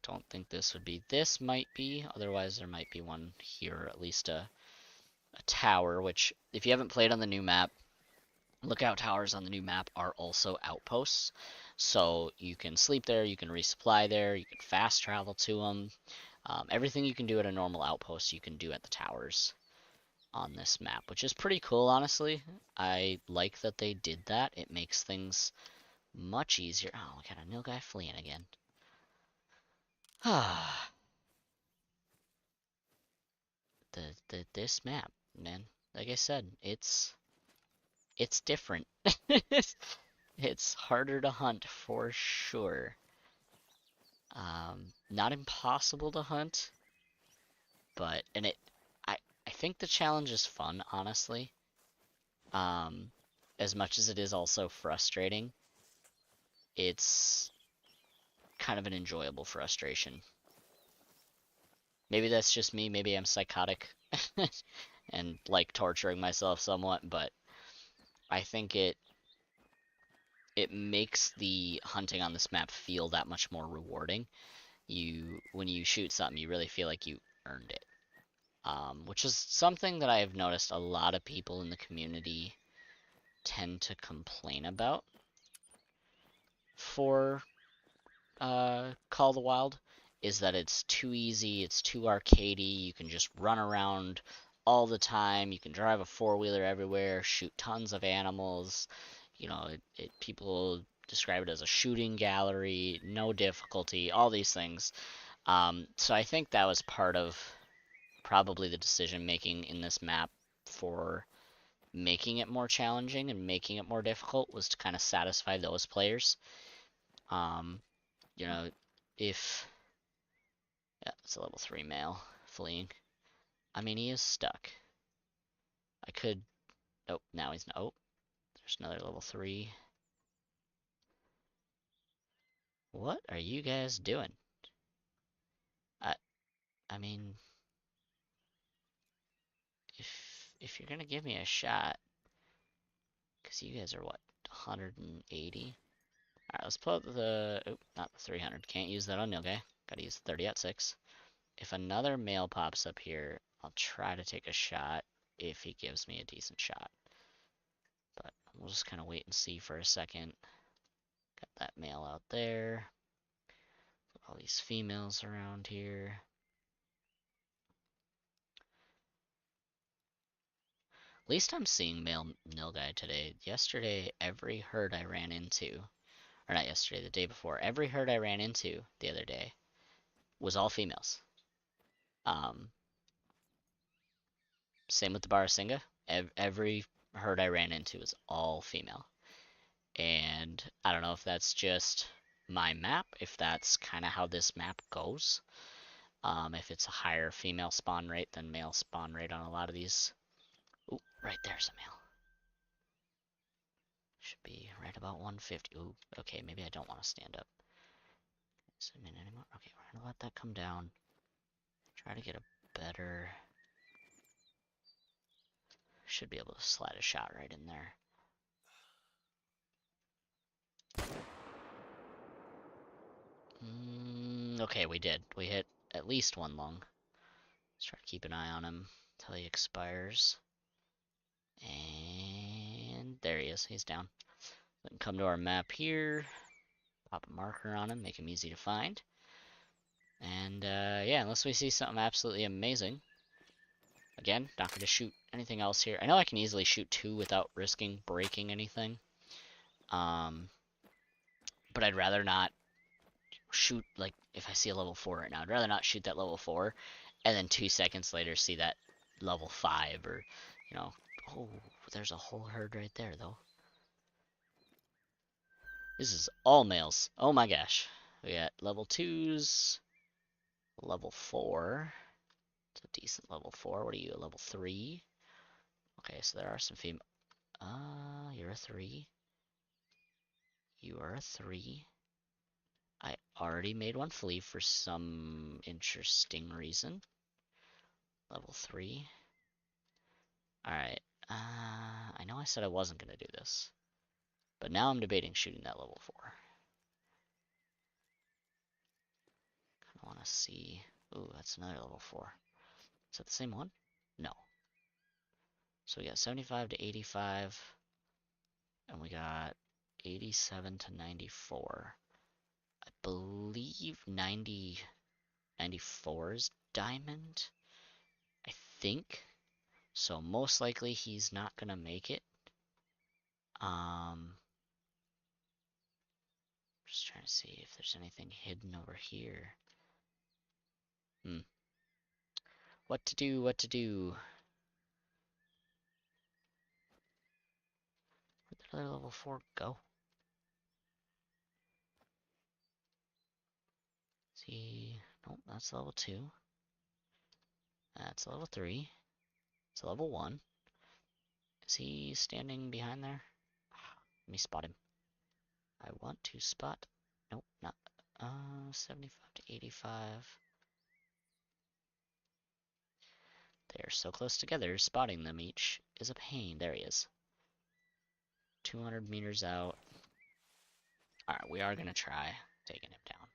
Speaker 2: Don't think this would be. This might be. Otherwise, there might be one here, or at least a tower, which, if you haven't played on the new map, lookout towers on the new map are also outposts. So you can sleep there, you can resupply there, you can fast travel to them. Everything you can do at a normal outpost, you can do at the towers on this map, which is pretty cool, honestly. I like that they did that. It makes things much easier. Oh, we got a new guy fleeing again. This map, man. Like I said, it's different. It's harder to hunt for sure. Not impossible to hunt, but I think the challenge is fun, honestly. As much as it is also frustrating, it's kind of an enjoyable frustration. Maybe that's just me, maybe I'm psychotic and like torturing myself somewhat, but I think it it makes the hunting on this map feel that much more rewarding. When you shoot something, you really feel like you earned it. Which is something that I've noticed a lot of people in the community tend to complain about for Call of the Wild, is that it's too easy, it's too arcadey, you can just run around all the time, you can drive a four-wheeler everywhere, shoot tons of animals, you know, people describe it as a shooting gallery, no difficulty, all these things. So I think that was part of probably the decision making in this map for making it more challenging and making it more difficult, was to kind of satisfy those players. You know, if yeah, it's a level 3 male fleeing. I mean, he is stuck. I could. Oh, now he's not. Oh, there's another level 3. What are you guys doing? I I mean, if you're gonna give me a shot, because you guys are what, 180? Alright, let's put the. Oh, not the 300. Can't use that on nil guy. Gotta use 30 at 6. If another male pops up here, I'll try to take a shot if he gives me a decent shot. But we'll just kind of wait and see for a second. Got that male out there. All these females around here. At least I'm seeing male nilgai today. Yesterday, every herd I ran into, or not yesterday, the day before, every herd I ran into the other day was all females. Same with the Barasinga. Every herd I ran into was all female. And I don't know if that's just my map, if that's kind of how this map goes. If it's a higher female spawn rate than male spawn rate on a lot of these. Ooh, right there's a male. Should be right about 150. Ooh, okay, maybe I don't want to stand up. Is it a minute anymore? Okay, we're gonna let that come down. Try to get a better. Should be able to slide a shot right in there. Okay, we did. We hit at least one lung. Let's try to keep an eye on him until he expires. And there he is. He's down. Then come to our map here. Pop a marker on him. Make him easy to find. And yeah, unless we see something absolutely amazing. Again, not going to shoot anything else here. I know I can easily shoot 2 without risking breaking anything. But I'd rather not shoot, like, if I see a level 4 right now, I'd rather not shoot that level 4 and then 2 seconds later see that level 5 or, you know, oh, there's a whole herd right there, though. This is all males. Oh my gosh. We got level 2s, level 4. It's a decent level 4. What are you, a level 3? Okay, so there are some female. You're a 3. You are a 3. I already made one flee for some interesting reason. Level 3. Alright. I know I said I wasn't going to do this. But now I'm debating shooting that level 4. Kinda want to see. Ooh, that's another level 4. Is that the same one? No. So we got 75 to 85. And we got 87 to 94. I believe 94 is diamond. I think. So most likely he's not gonna make it. Just trying to see if there's anything hidden over here. What to do, what to do? Where'd that other level 4 go? See, nope, that's level 2. That's level 3. It's level 1. Is he standing behind there? Let me spot him. I want to spot. Nope, not. 75 to 85. They are so close together, spotting them each is a pain. There he is. 200 meters out. Alright, we are going to try taking him down.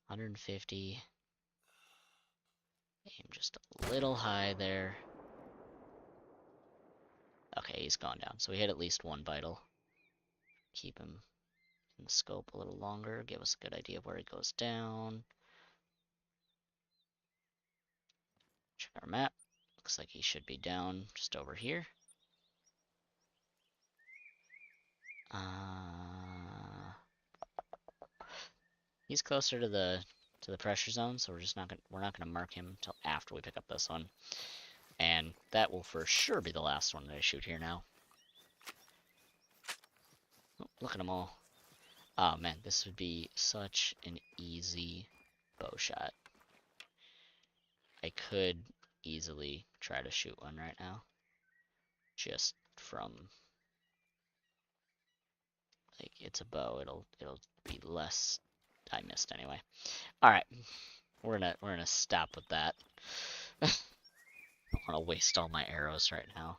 Speaker 2: 150. Aim just a little high there. Okay, he's gone down. So we hit at least one vital. Keep him in the scope a little longer. Give us a good idea of where he goes down. Check our map. Looks like he should be down just over here. He's closer to the pressure zone, so we're not gonna mark him until after we pick up this one. And that will for sure be the last one that I shoot here now. Oh, look at them all. Oh man, this would be such an easy bow shot. I could easily try to shoot one right now. Just from, like, it's a bow, it'll be less. I missed anyway. Alright. We're gonna stop with that. I don't wanna waste all my arrows right now.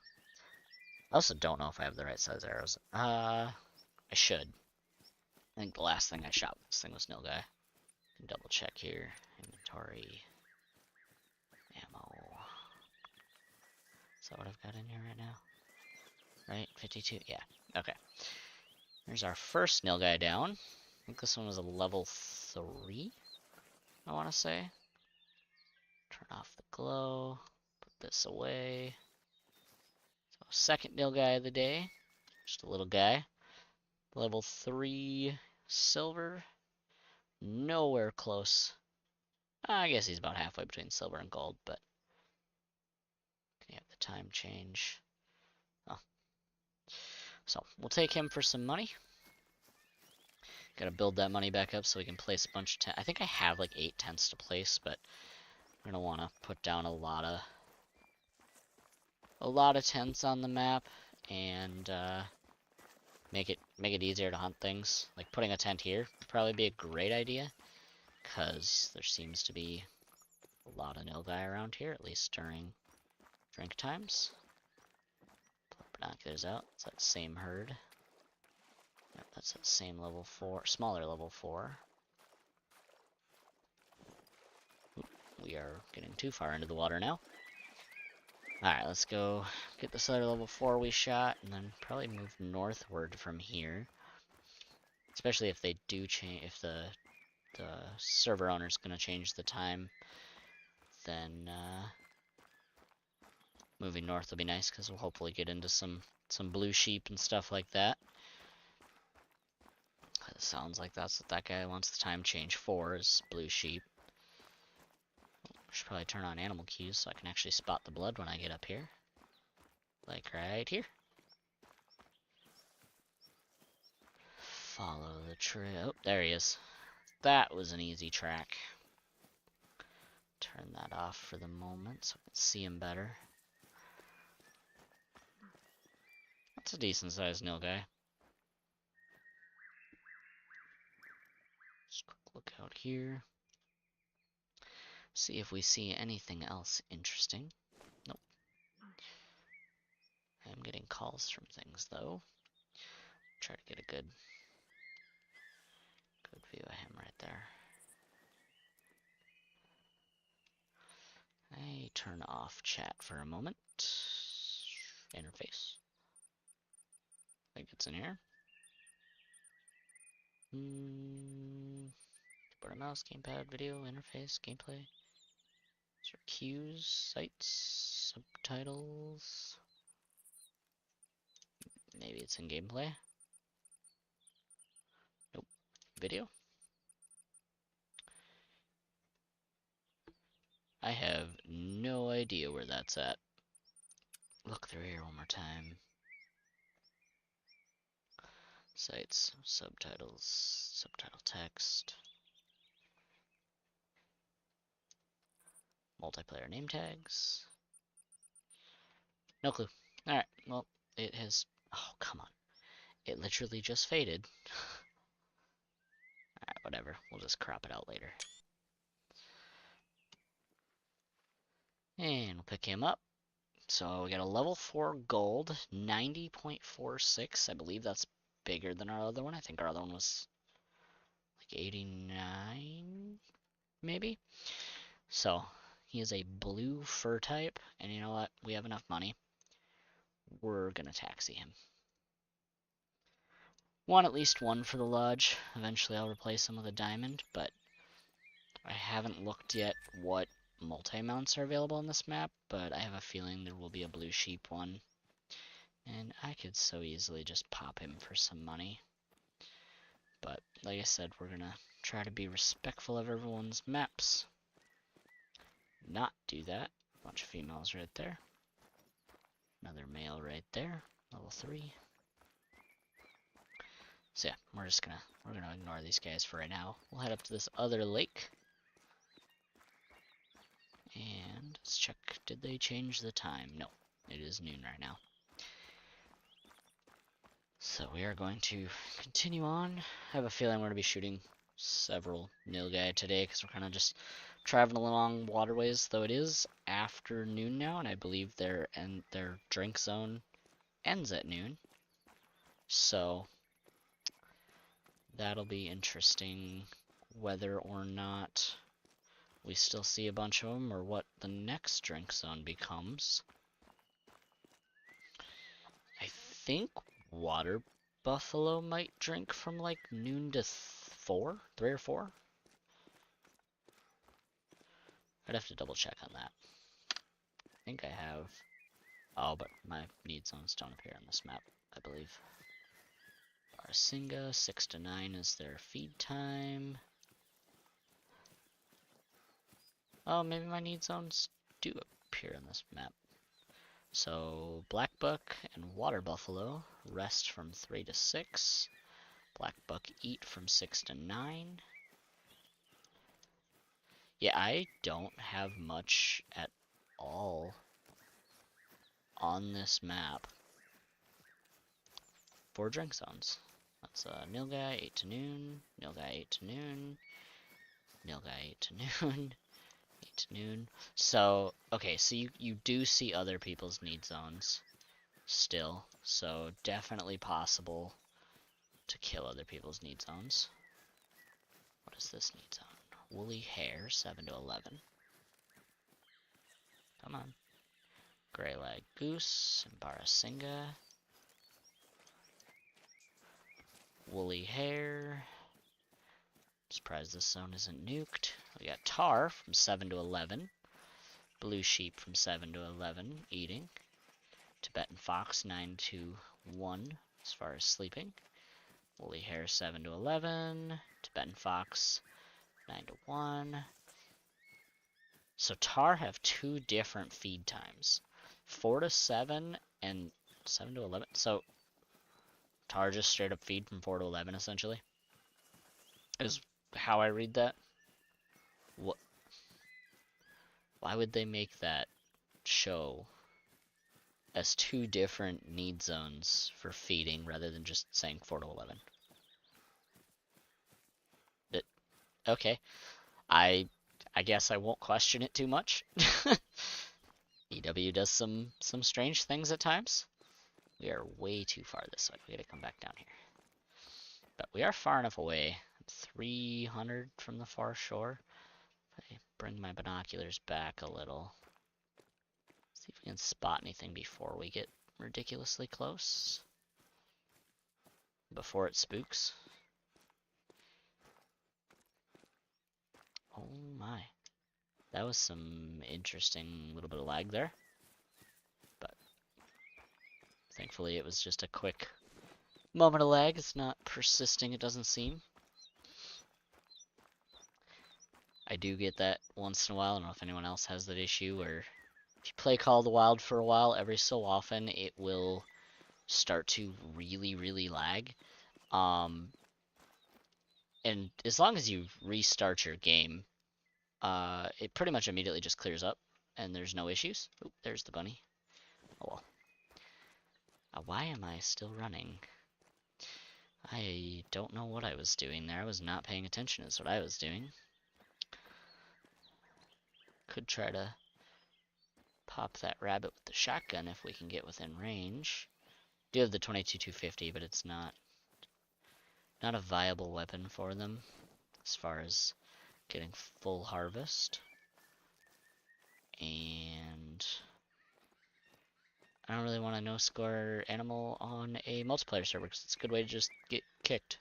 Speaker 2: I also don't know if I have the right size arrows. I should. I think the last thing I shot with this thing was Nilgai. Double check here. Inventory. Ammo. Is that what I've got in here right now? Right? 52? Yeah. Okay. There's our first Nilgai down. I think this one was a level 3, I want to say. Turn off the glow. Put this away. So, second Nilgai of the day. Just a little guy. Level 3 silver. Nowhere close. I guess he's about halfway between silver and gold, but can you have the time change? Oh. So we'll take him for some money. Gotta build that money back up so we can place a bunch of tents. I think I have like 8 tents to place, but I'm gonna want to put down a lot of tents on the map and make it easier to hunt things. Like putting a tent here would probably be a great idea, because there seems to be a lot of Nilgai around here, at least during drink times. Pull binoculars out. It's that same herd. Yep, that's that same level 4, smaller level 4. Oop, we are getting too far into the water now. Alright, let's go get this other level 4 we shot, and then probably move northward from here. Especially if they do change, if the server owner's gonna change the time, then moving north will be nice, because we'll hopefully get into some blue sheep and stuff like that. It sounds like that's what that guy wants the time change for, is blue sheep. Should probably turn on animal cues so I can actually spot the blood when I get up here. Like right here. Follow the trail. Oh, there he is. That was an easy track. Turn that off for the moment so I can see him better. That's a decent sized Nilgai. Just quick look out here. See if we see anything else interesting. Nope. I am getting calls from things though. Try to get a good view of him right there. I turn off chat for a moment. Interface. I think it's in here. Keyboard and mouse, gamepad, video, interface, gameplay. Is there cues, sites, subtitles? Maybe it's in gameplay. Nope. Video. I have no idea where that's at. Look through here one more time. Sites, subtitles, subtitle text. Multiplayer name tags. No clue. Alright, well, it has... Oh, come on. It literally just faded. Alright, whatever. We'll just crop it out later. And we'll pick him up. So we got a level 4 gold, 90.46. I believe that's bigger than our other one. I think our other one was like 89, maybe. So he is a blue fur type, and you know what? We have enough money. We're gonna taxi him. Want at least one for the lodge. Eventually I'll replace him with a diamond, but I haven't looked yet what multi-mounts are available on this map, but I have a feeling there will be a blue sheep one. And I could so easily just pop him for some money. But like I said, we're gonna try to be respectful of everyone's maps. Not do that. Bunch of females right there. Another male right there. Level 3. So yeah, we're gonna ignore these guys for right now. We'll head up to this other lake. And let's check, did they change the time? No, it is noon right now. So we are going to continue on. I have a feeling we're going to be shooting several nilgai today because we're kind of just traveling along waterways, though it is afternoon now, and I believe their drink zone ends at noon. So that'll be interesting whether or not we still see a bunch of them or what the next drink zone becomes. I think water buffalo might drink from like noon to 3 or 4. I'd have to double check on that. I think I have. Oh, but my need zones don't appear on this map, I believe. Barasinga, 6 to 9 is their feed time. Oh, maybe my need zones do appear on this map. So, Black Buck and Water Buffalo rest from 3 to 6. Black Buck eat from 6 to 9. Yeah, I don't have much at all on this map for drink zones. That's Nilgai 8 to noon, Nilgai 8 to noon, Nilgai 8 to noon, 8 to noon. So, okay, so you do see other people's need zones still, so definitely possible to kill other people's need zones. What is this need zone? Woolly Hair, 7 to 11. Come on. Grey-lag Goose and Barasinga. Woolly Hair. Surprised this zone isn't nuked. We got Tar from 7 to 11. Blue Sheep from 7 to 11, eating. Tibetan Fox, 9 to 1, as far as sleeping. Woolly Hair, 7 to 11. Tibetan Fox, 9 to 1. So Tar have 2 different feed times. 4 to 7 and 7 to 11. So Tar just straight up feed from 4 to 11, essentially. Is how I read that. What? Why would they make that show as 2 different need zones for feeding rather than just saying 4 to 11? Okay. I guess I won't question it too much. EW does some strange things at times. We are way too far this way. We gotta come back down here. But we are far enough away. 300 from the far shore. If I bring my binoculars back a little. See if we can spot anything before we get ridiculously close. Before it spooks. Oh my. That was some interesting little bit of lag there. But thankfully it was just a quick moment of lag. It's not persisting, it doesn't seem. I do get that once in a while. I don't know if anyone else has that issue, where if you play Call of the Wild for a while, every so often it will start to really lag. And as long as you restart your game, it pretty much immediately just clears up, and there's no issues. Oh, there's the bunny. Oh well. Why am I still running? I don't know what I was doing there. I was not paying attention is what I was doing. Could try to pop that rabbit with the shotgun if we can get within range. Do have the 22-250, but it's not not a viable weapon for them as far as getting full harvest. And I don't really want a no-score animal on a multiplayer server because it's a good way to just get kicked.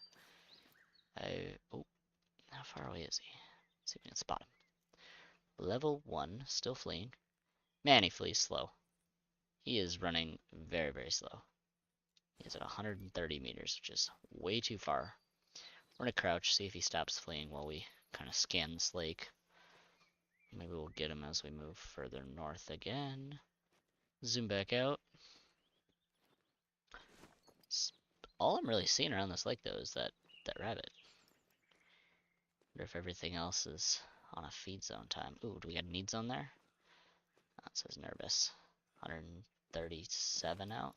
Speaker 2: Oh, how far away is he? Let's see if we can spot him. Level 1, still fleeing. Man, he flees slow. He is running very, very slow. He's at 130 meters, which is way too far. We're gonna crouch, see if he stops fleeing while we kind of scan this lake. Maybe we'll get him as we move further north again. Zoom back out. All I'm really seeing around this lake, though, is that rabbit. Wonder if everything else is on a feed zone time. Ooh, do we got a need zone there? Oh, it says nervous. 137 out.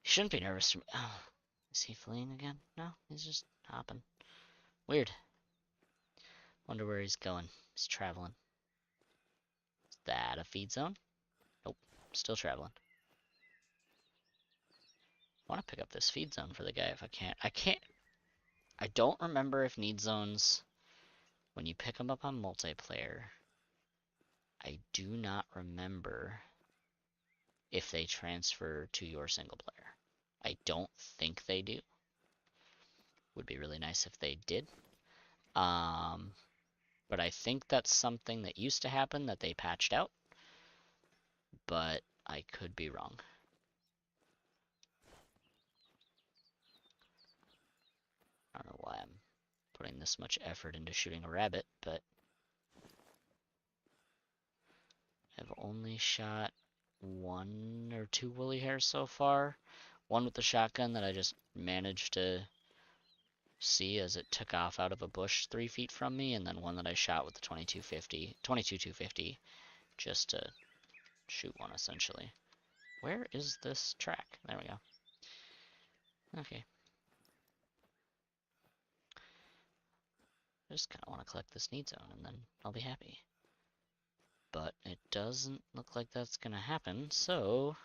Speaker 2: He shouldn't be nervous from. Oh, is he fleeing again? No, he's just hopping. Weird. Wonder where he's going. He's traveling. Is that a feed zone? Nope. Still traveling. I want to pick up this feed zone for the guy if I can't. I don't remember if need zones, when you pick them up on multiplayer, I do not remember if they transfer to your single player. I don't think they do. Would be really nice if they did. But I think that's something that used to happen that they patched out. But I could be wrong. I don't know why I'm putting this much effort into shooting a rabbit, but I've only shot 1 or 2 woolly hares so far. One with the shotgun that I just managed to see as it took off out of a bush 3 feet from me, and then one that I shot with the 22-250 just to shoot one essentially. Where is this track? There we go. Okay. I just kind of want to collect this need zone and then I'll be happy. But it doesn't look like that's going to happen, so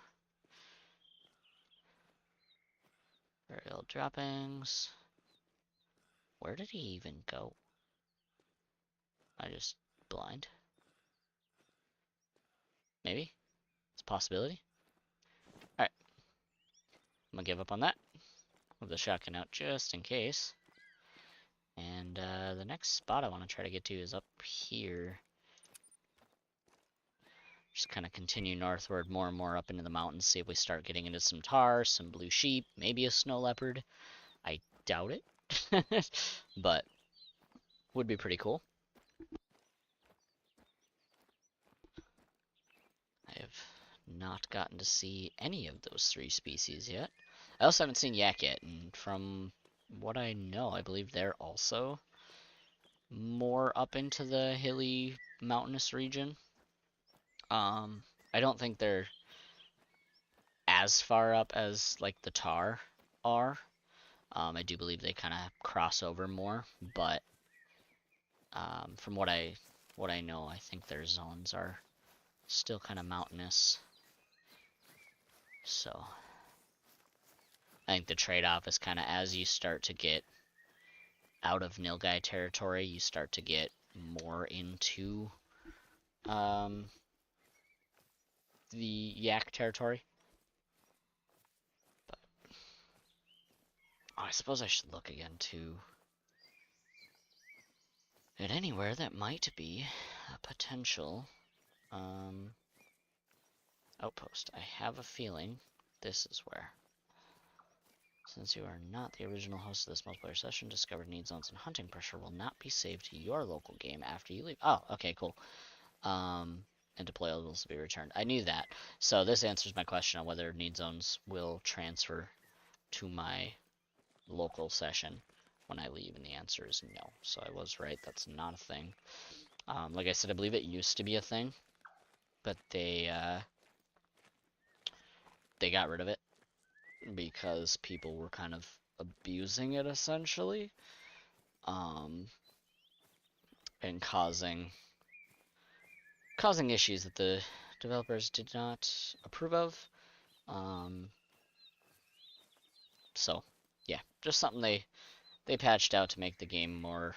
Speaker 2: burial droppings. Where did he even go? I just blind. Maybe? It's a possibility. Alright. I'm gonna give up on that. With the shotgun out just in case. And the next spot I want to try to get to is up here. Just kind of continue northward more and more up into the mountains. See if we start getting into some tar, some blue sheep, maybe a snow leopard. I doubt it. But would be pretty cool. I have not gotten to see any of those 3 species yet. I also haven't seen yak yet, and from what I know, I believe they're also more up into the hilly, mountainous region. I don't think they're as far up as like the tar are. I do believe they kind of cross over more, but from what I know, I think their zones are still kind of mountainous. So I think the trade-off is kind of as you start to get out of Nilgai territory, you start to get more into the yak territory. But I suppose I should look again too at anywhere that might be a potential outpost. I have a feeling this is where. Since you are not the original host of this multiplayer session, discovered need zones and hunting pressure will not be saved to your local game after you leave. Oh, okay, cool. And deployables will be returned. I knew that. So this answers my question on whether need zones will transfer to my local session when I leave, and the answer is no. So I was right. That's not a thing. Like I said, I believe it used to be a thing, but they got rid of it because people were kind of abusing it essentially, and causing issues that the developers did not approve of. So yeah, just something they patched out to make the game more,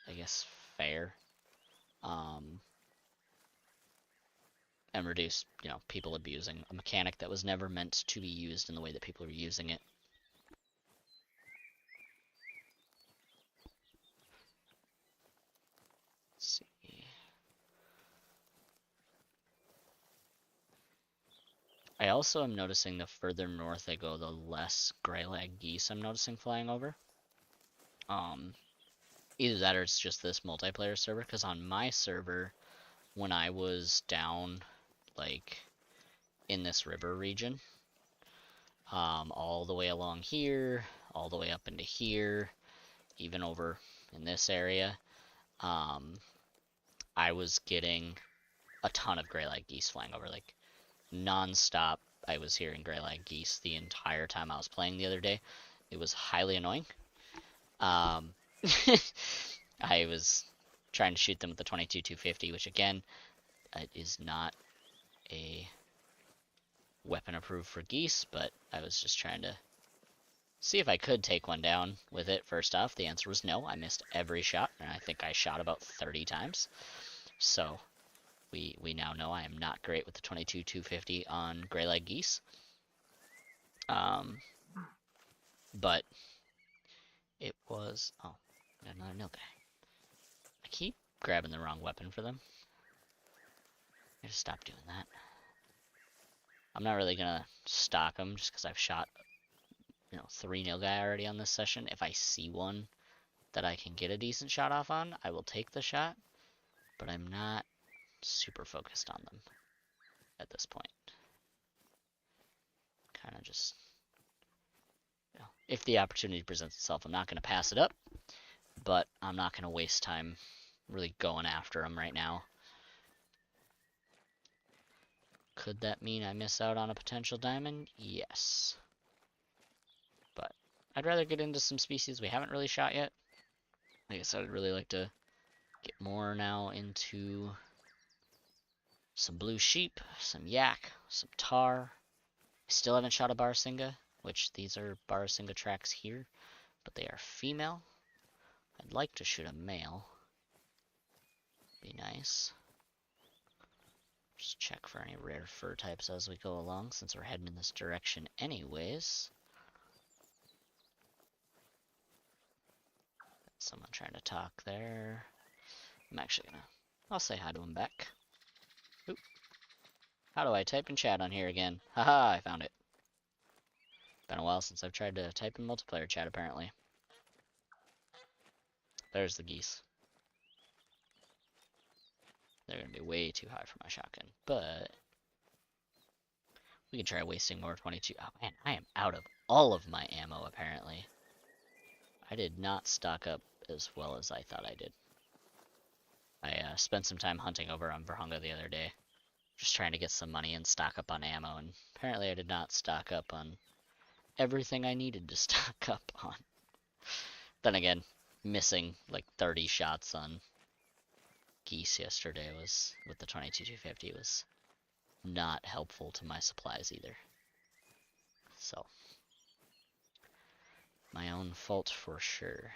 Speaker 2: I guess, fair. And reduce, people abusing a mechanic that was never meant to be used in the way that people are using it. Let's see. I also am noticing the further north I go, the less greylag geese I'm noticing flying over. Either that or it's just this multiplayer server, because on my server, when I was down, like, in this river region, all the way along here, all the way up into here, even over in this area, I was getting a ton of greylag geese flying over, like, non-stop. I was hearing greylag geese the entire time I was playing the other day. It was highly annoying. I was trying to shoot them with the 22-250, which again, is not a weapon approved for geese, but I was just trying to see if I could take one down with it first off. The answer was no. I missed every shot, and I think I shot about 30 times. So we now know I am not great with the 22-250 on greylag geese. But it was, oh, another nil guy. I keep grabbing the wrong weapon for them. I gotta stop doing that. I'm not really gonna stock them just because I've shot, 3 nil guy already on this session. If I see one that I can get a decent shot off on, I will take the shot, but I'm not super focused on them at this point. Kind of just, if the opportunity presents itself, I'm not going to pass it up, but I'm not going to waste time really going after them right now. Could that mean I miss out on a potential diamond? Yes. But I'd rather get into some species we haven't really shot yet. Like I said, I'd really like to get more now into some blue sheep, some yak, some tar. I still haven't shot a barsinga, which these are barsinga tracks here, but they are female. I'd like to shoot a male. Be nice. Just check for any rare fur types as we go along, since we're heading in this direction anyways. Someone trying to talk there. I'm actually I'll say hi to him back. Oop. How do I type in chat on here again? Haha, I found it. Been a while since I've tried to type in multiplayer chat, apparently. There's the geese. They're going to be way too high for my shotgun, but we can try wasting more 22. Oh man, I am out of all of my ammo, apparently. I did not stock up as well as I thought I did. I spent some time hunting over on Virhunga the other day, just trying to get some money and stock up on ammo, and apparently I did not stock up on everything I needed to stock up on. Then again, missing like 30 shots on geese yesterday was, with the 22-250, was not helpful to my supplies either. So, my own fault for sure.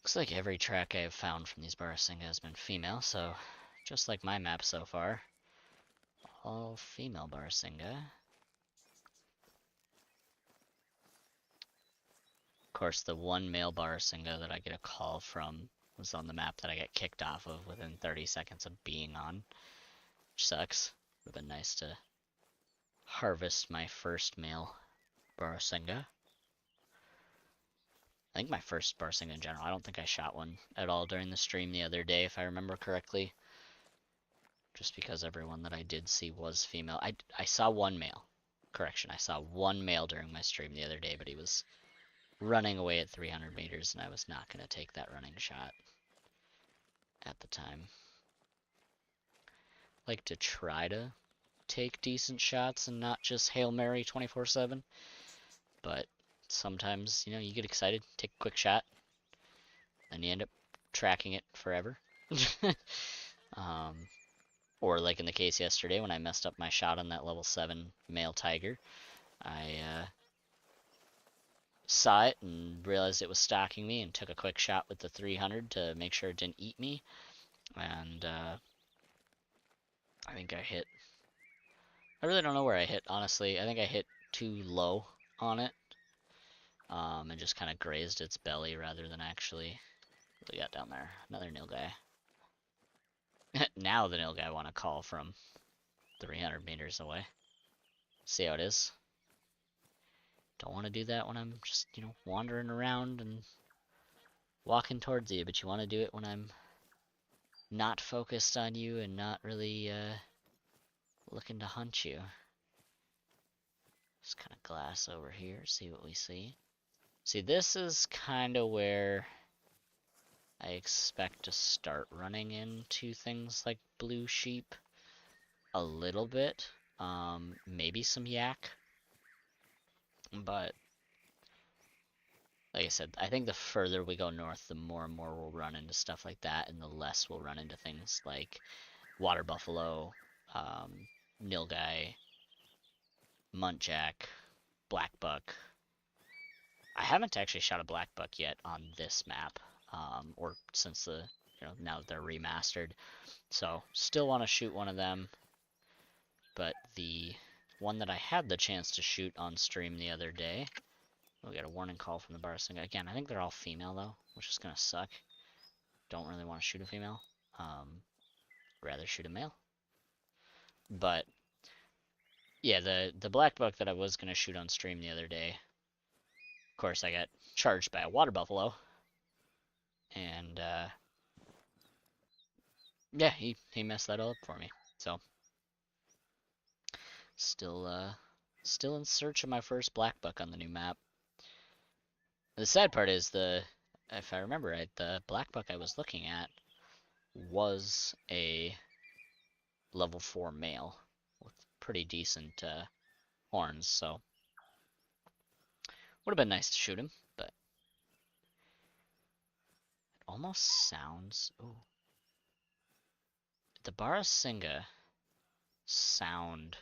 Speaker 2: Looks like every track I have found from these barsinga has been female, so just like my map so far, all female barsinga. Of course, the one male barsinga that I get a call from was on the map that I get kicked off of within 30 seconds of being on, which sucks. Would have been nice to harvest my first male barsinga. I think my first barsinga in general. I don't think I shot one at all during the stream the other day, if I remember correctly. Just because everyone that I did see was female. I saw one male. Correction, I saw one male during my stream the other day, but he was running away at 300 meters, and I was not going to take that running shot at the time. Like to try to take decent shots and not just Hail Mary 24/7, but sometimes, you get excited, take a quick shot, then you end up tracking it forever. Or like in the case yesterday when I messed up my shot on that level 7 male tiger, I saw it and realized it was stalking me and took a quick shot with the 300 to make sure it didn't eat me. And I think I hit... I really don't know where I hit, honestly. I think I hit too low on it. And just kind of grazed its belly rather than actually... What do we got down there? Another nil guy. Now the nil guy want to call from 300 meters away. See how it is. Don't want to do that when I'm just, you know, wandering around and walking towards you, but you want to do it when I'm not focused on you and not really looking to hunt you. Just kind of glass over here, see what we see. See, this is kind of where I expect to start running into things like blue sheep a little bit. Maybe some yak. But like I said, I think the further we go north, the more and more we'll run into stuff like that, and the less we'll run into things like water buffalo, nilgai, muntjac, black buck. I haven't actually shot a black buck yet on this map, or since the, you know, now that they're remastered. So still want to shoot one of them, but the one that I had the chance to shoot on stream the other day. We got a warning call from the Barsinga. Again, I think they're all female though, which is gonna suck. Don't really want to shoot a female. Rather shoot a male. But yeah, the black buck that I was gonna shoot on stream the other day, of course I got charged by a water buffalo. And yeah, he messed that all up for me. So still in search of my first black buck on the new map. The sad part is if I remember right, the black buck I was looking at was a level 4 male with pretty decent horns, so would have been nice to shoot him, but it almost sounds... Ooh. The Barsinga sound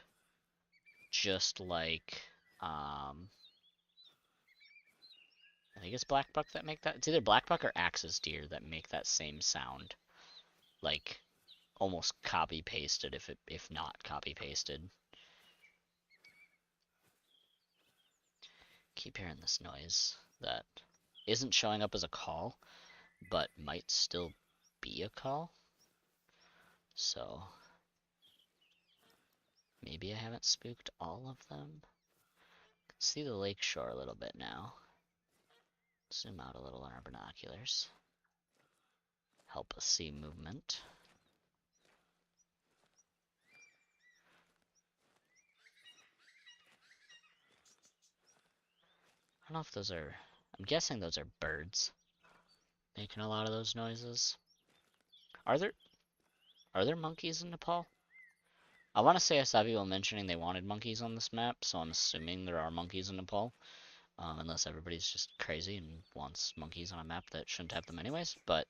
Speaker 2: just like... I think it's black buck that make that. It's either black buck or axis deer that make that same sound, like almost copy pasted, if not copy pasted. Keep hearing this noise that isn't showing up as a call, but might still be a call. So maybe I haven't spooked all of them. Can see the lake shore a little bit now. Zoom out a little on our binoculars. Help us see movement. I don't know if those are... I'm guessing those are birds making a lot of those noises. Are there monkeys in Nepal? I want to say I saw people mentioning they wanted monkeys on this map, so I'm assuming there are monkeys in Nepal. Unless everybody's just crazy and wants monkeys on a map that shouldn't have them anyways. But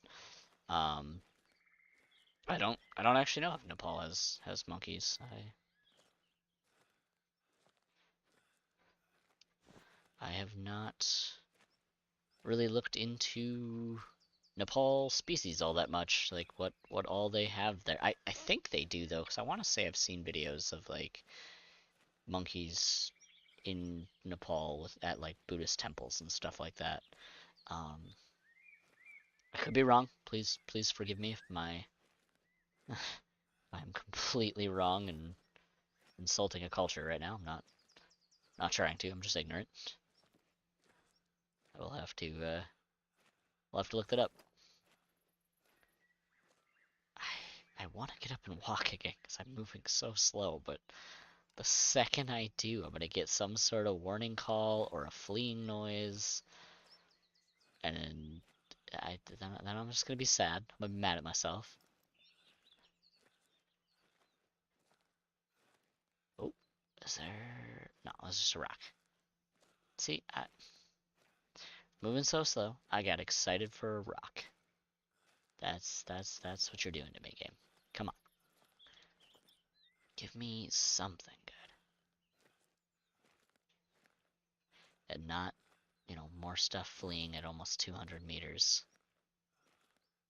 Speaker 2: I don't actually know if Nepal has monkeys. I have not really looked into Nepal species all that much, like what all they have there. I think they do though, because I want to say I've seen videos of like monkeys in Nepal at like Buddhist temples and stuff like that. I could be wrong. Please forgive me if I'm completely wrong and insulting a culture right now. I'm not trying to. I'm just ignorant. I will have to we'll have to look that up. I want to get up and walk again because I'm moving so slow, but the second I do, I'm gonna get some sort of warning call or a fleeing noise, and then I'm just gonna be sad. I'm gonna be mad at myself. Oh, is there? No, it's just a rock. See, moving so slow, I got excited for a rock. That's what you're doing to me, game. Come on. Give me something good. and not, more stuff fleeing at almost 200 meters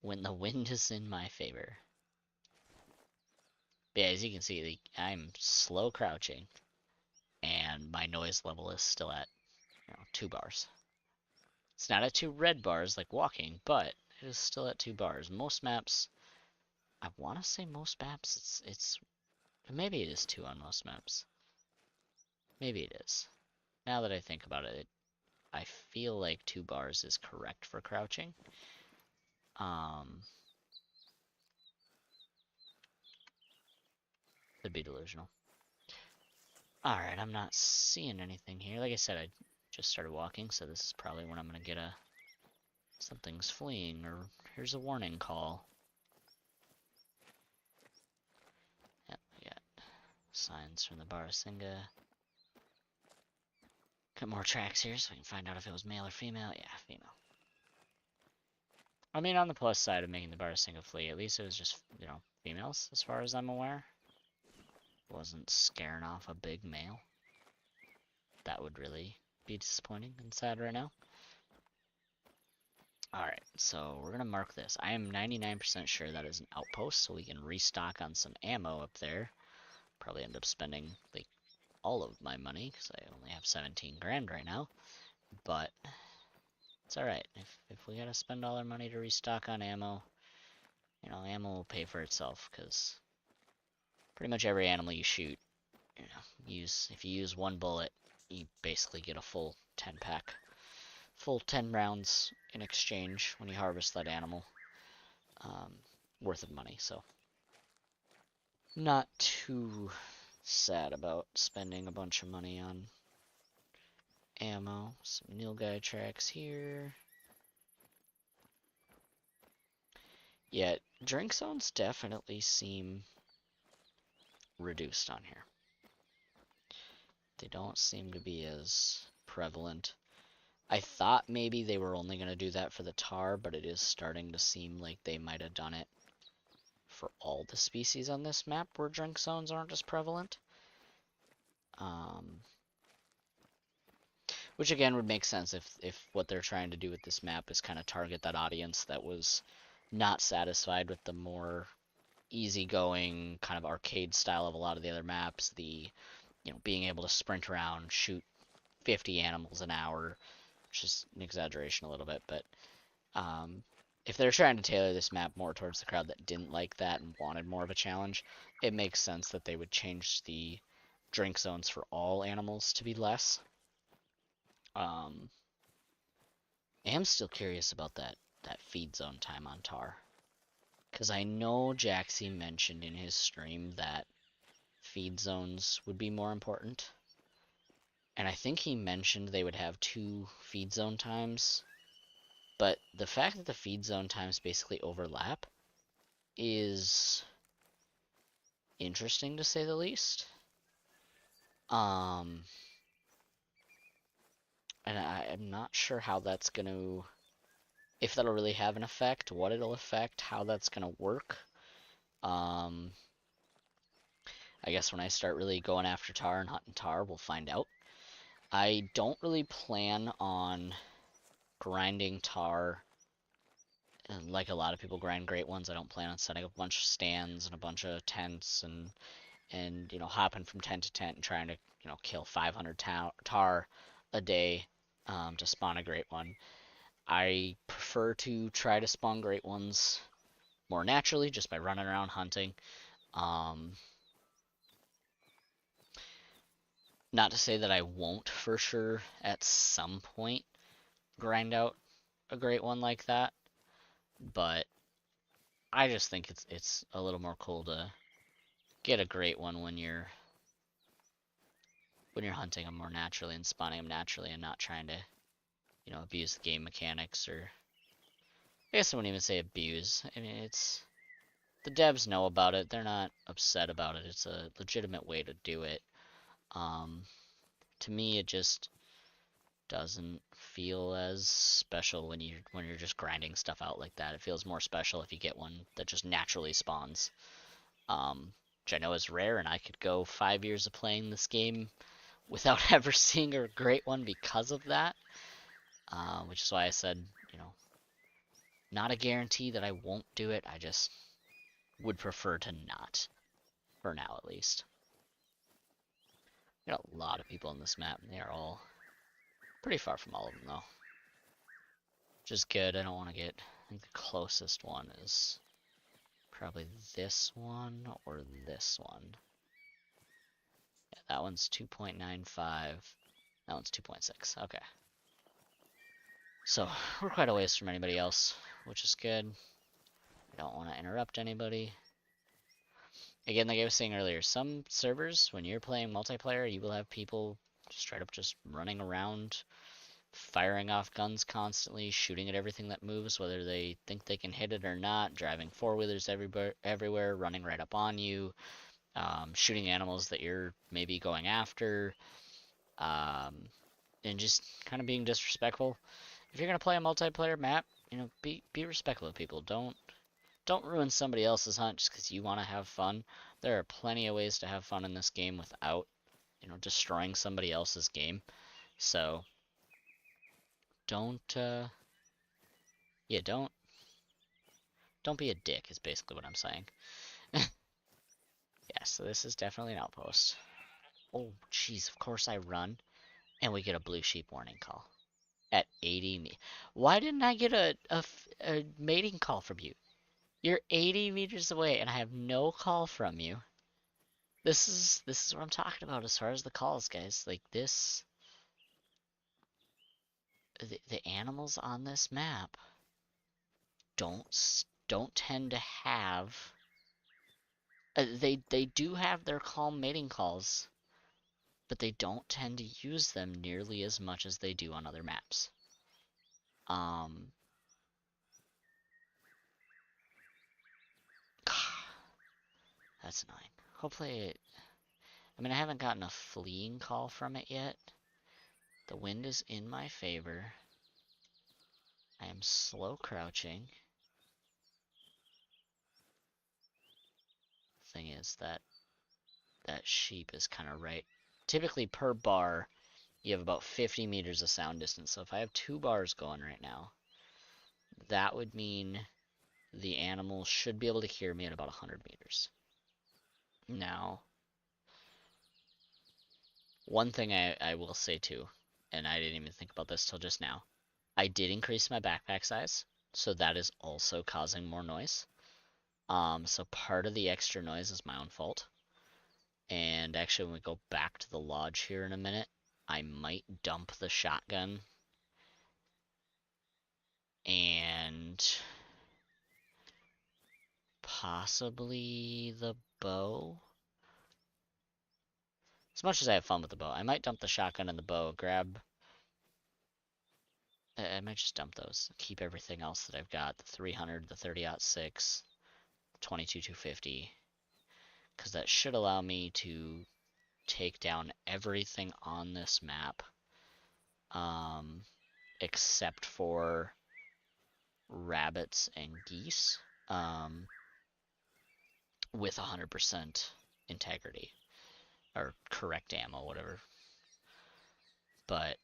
Speaker 2: when the wind is in my favor. But yeah, as you can see, I'm slow crouching, and my noise level is still at 2 bars. It's not at 2 red bars like walking, but it is still at 2 bars. Most maps, I want to say most maps, maybe it is 2 on most maps. Maybe it is. Now that I think about it, I feel like 2 bars is correct for crouching. Could be delusional. Alright, I'm not seeing anything here. Like I said, I just started walking, so this is probably when I'm gonna get something's fleeing, or here's a warning call. Yep, we got signs from the Barasinga. Got more tracks here so we can find out if it was male or female. Yeah, female. I mean, on the plus side of making the Barasinga flee, at least it was just, females, as far as I'm aware. Wasn't scaring off a big male. That would really be disappointing and sad right now. Alright, so we're going to mark this. I am 99% sure that is an outpost, so we can restock on some ammo up there. Probably end up spending, like, all of my money, because I only have 17 grand right now. But it's alright. If we gotta spend all our money to restock on ammo, ammo will pay for itself, because pretty much every animal you shoot, if you use 1 bullet, you basically get a full 10 pack. Full 10 rounds in exchange when you harvest that animal. Worth of money, so not too sad about spending a bunch of money on ammo. Some nilgai tracks here. Yeah, drink zones definitely seem reduced on here. They don't seem to be as prevalent. I thought maybe they were only going to do that for the tar, but it is starting to seem like they might have done it for all the species on this map where drink zones aren't as prevalent. Which again would make sense if what they're trying to do with this map is kind of target that audience that was not satisfied with the more easygoing kind of arcade style of a lot of the other maps, the being able to sprint around, shoot 50 animals an hour, which is an exaggeration a little bit, but if they're trying to tailor this map more towards the crowd that didn't like that and wanted more of a challenge, it makes sense that they would change the drink zones for all animals to be less. I am still curious about that feed zone time on tar, because I know Jaxie mentioned in his stream that feed zones would be more important, and I think he mentioned they would have 2 feed zone times, but the fact that the feed zone times basically overlap is interesting to say the least. And I'm not sure how that's going to, if that'll really have an effect, what it'll affect, how that's going to work. I guess when I start really going after tar and hunting tar, we'll find out. I don't really plan on grinding tar like a lot of people grind great ones. I don't plan on setting up a bunch of stands and a bunch of tents and hopping from tent to tent and trying to kill 500 tar a day to spawn a great one. I prefer to try to spawn great ones more naturally just by running around hunting. Not to say that I won't for sure at some point grind out a great one like that, but I just think it's a little more cool to get a great one when you're hunting them more naturally and spawning them naturally and not trying to abuse the game mechanics, or I guess I wouldn't even say abuse. I mean, it's the devs know about it. They're not upset about it. It's a legitimate way to do it. To me, it just doesn't feel as special when you're just grinding stuff out like that. It feels more special if you get one that just naturally spawns, which I know is rare. And I could go 5 years of playing this game without ever seeing a great one because of that. Which is why I said, not a guarantee that I won't do it. I just would prefer to not, for now at least. Got a lot of people in this map, and they are all pretty far from all of them, though. Which is good. I don't want to get... I think the closest one is probably this one or this one. Yeah, that one's 2.95. That one's 2.6. Okay. So, we're quite a ways from anybody else, which is good. I don't want to interrupt anybody. Again, like I was saying earlier, some servers, when you're playing multiplayer, you will have people straight up just running around, firing off guns constantly, shooting at everything that moves, whether they think they can hit it or not, driving four-wheelers everywhere, running right up on you, shooting animals that you're maybe going after, and just kind of being disrespectful. If you're going to play a multiplayer map, be respectful of people. Don't ruin somebody else's hunt just because you want to have fun. There are plenty of ways to have fun in this game without, destroying somebody else's game. So, don't be a dick is basically what I'm saying. Yeah, so this is definitely an outpost. Oh, jeez, of course I run, and we get a blue sheep warning call at 80 meters. Why didn't I get a mating call from you? You're 80 meters away, and I have no call from you. This is what I'm talking about as far as the calls, guys. Like this, the animals on this map don't tend to have. They do have their calm mating calls, but they don't tend to use them nearly as much as they do on other maps. That's annoying. Hopefully, I mean, I haven't gotten a fleeing call from it yet. The wind is in my favor. I am slow crouching. Thing is that sheep is kind of right. Typically per bar, you have about 50 meters of sound distance. So if I have 2 bars going right now, that would mean the animal should be able to hear me at about 100 meters. Now, one thing I will say too, and I didn't even think about this till just now, I did increase my backpack size, so that is also causing more noise. So part of the extra noise is my own fault. And actually, when we go back to the lodge here in a minute, I might dump the shotgun and possibly the bow. As much as I have fun with the bow, I might dump the shotgun and the bow, I might just dump those, keep everything else that I've got, the 300, the 30-06, 22-250, because that should allow me to take down everything on this map, except for rabbits and geese, with 100% integrity, or correct ammo, whatever. But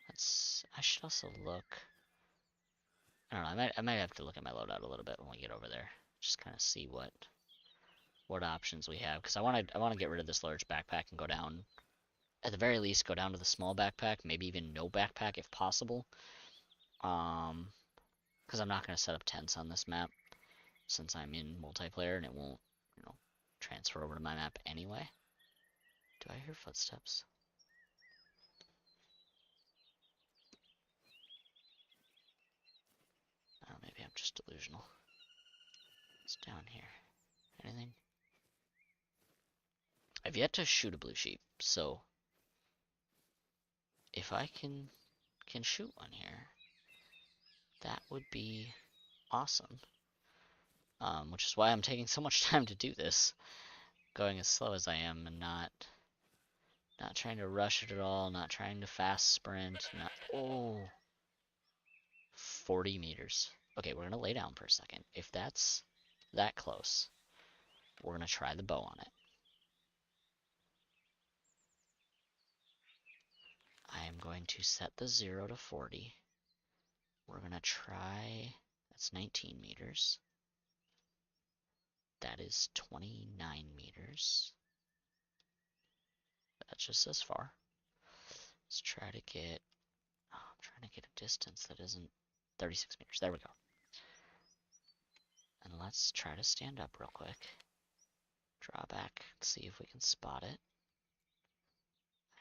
Speaker 2: I should also look. I don't know. I might have to look at my loadout a little bit when we get over there. Just kind of see what options we have, because I want to get rid of this large backpack and go down. At the very least, go down to the small backpack, maybe even no backpack if possible. Because I'm not going to set up tents on this map since I'm in multiplayer and it won't, transfer over to my map anyway. Do I hear footsteps? Oh, maybe I'm just delusional. It's down here. Anything? I've yet to shoot a blue sheep, so if I can shoot one here, that would be awesome. Which is why I'm taking so much time to do this, going as slow as I am, and not trying to rush it at all, not trying to fast sprint, not... Oh! 40 meters. Okay, we're gonna lay down for a second. If that's that close, we're gonna try the bow on it. I am going to set the 0 to 40. We're going to try, that's 19 meters. That is 29 meters. That's just as far. Let's try to get, oh, I'm trying to get a distance that isn't 36 meters. There we go. And let's try to stand up real quick. Draw back, see if we can spot it.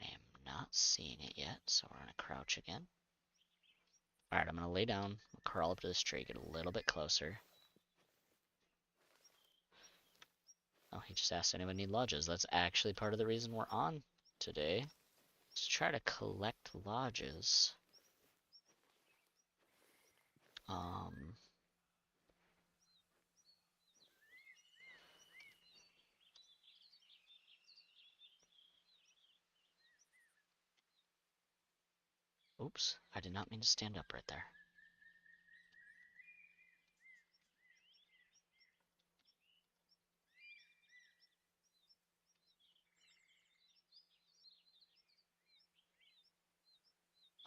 Speaker 2: I am not seeing it yet, so we're going to crouch again. Alright, I'm going to lay down, crawl up to this tree, get a little bit closer. Oh, he just asked anyone need lodges. That's actually part of the reason we're on today. Let's try to collect lodges. Oops, I did not mean to stand up right there.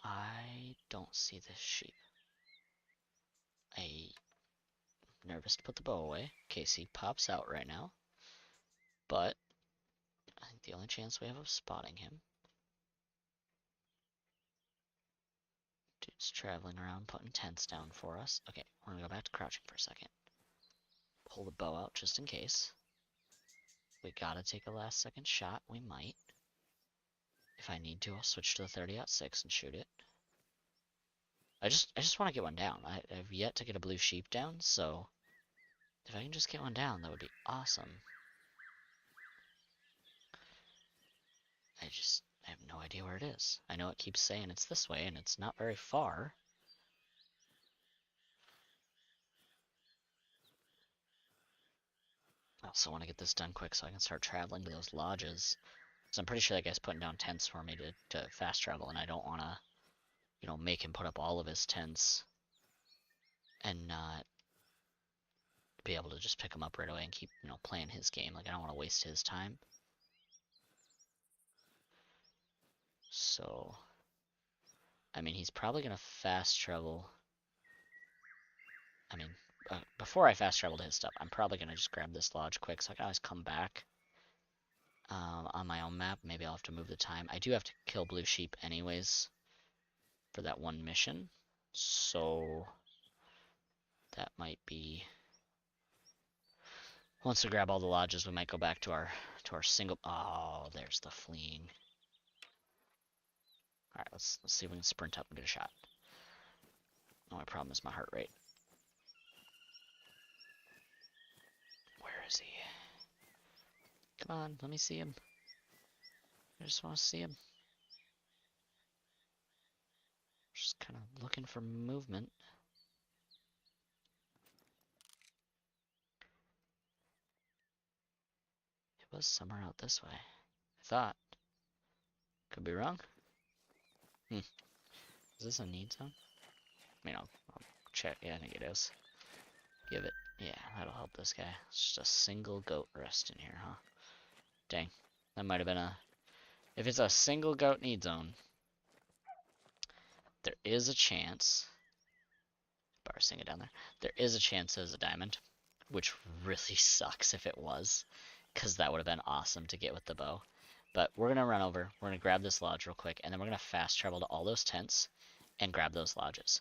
Speaker 2: I don't see this sheep. I'm nervous to put the bow away in case he pops out right now. But I think the only chance we have of spotting him. Dude's traveling around putting tents down for us. Okay, we're gonna go back to crouching for a second. Pull the bow out just in case. We gotta take a last second shot. We might. If I need to, I'll switch to the 30-06 and shoot it. I just want to get one down. I've yet to get a blue sheep down, so if I can just get one down, that would be awesome. I have no idea where it is. I know it keeps saying it's this way, and it's not very far. I also want to get this done quick so I can start traveling to those lodges. Because I'm pretty sure that guy's putting down tents for me to fast travel, and I don't want to, you know, make him put up all of his tents and not be able to just pick him up right away and keep, you know, playing his game. Like, I don't want to waste his time. So, I mean, he's probably going to fast travel. I mean, before I fast travel to his stuff, I'm probably going to just grab this lodge quick so I can always come back on my own map. Maybe I'll have to move the time. I do have to kill blue sheep anyways for that one mission. So, that might be... Once we grab all the lodges, we might go back to our single... Oh, there's the fleeing. Alright, let's see if we can sprint up and get a shot. The only problem is my heart rate. Where is he? Come on, let me see him. I just want to see him. Just kind of looking for movement. It was somewhere out this way, I thought. Could be wrong. Is this a need zone? I mean, I'll check. Yeah, I think it is. Give it. Yeah, that'll help this guy. It's just a single goat rest in here, huh? Dang. That might have been a... If it's a single goat need zone, there is a chance... Parsing it down there. There is a chance there's a diamond, which really sucks if it was, because that would have been awesome to get with the bow. But we're going to run over, we're going to grab this lodge real quick, and then we're going to fast travel to all those tents and grab those lodges.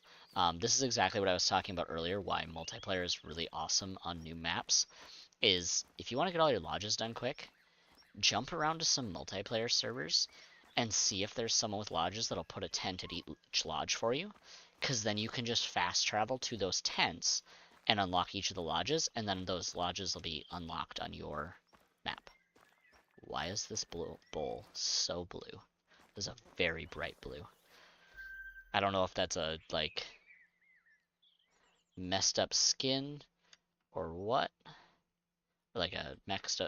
Speaker 2: This is exactly what I was talking about earlier, why multiplayer is really awesome on new maps, is if you want to get all your lodges done quick, jump around to some multiplayer servers and see if there's someone with lodges that'll put a tent at each lodge for you, because then you can just fast travel to those tents and unlock each of the lodges, and then those lodges will be unlocked on your map. Why is this bowl so blue? This is a very bright blue. I don't know if that's a, like, messed up skin or what. Like a messed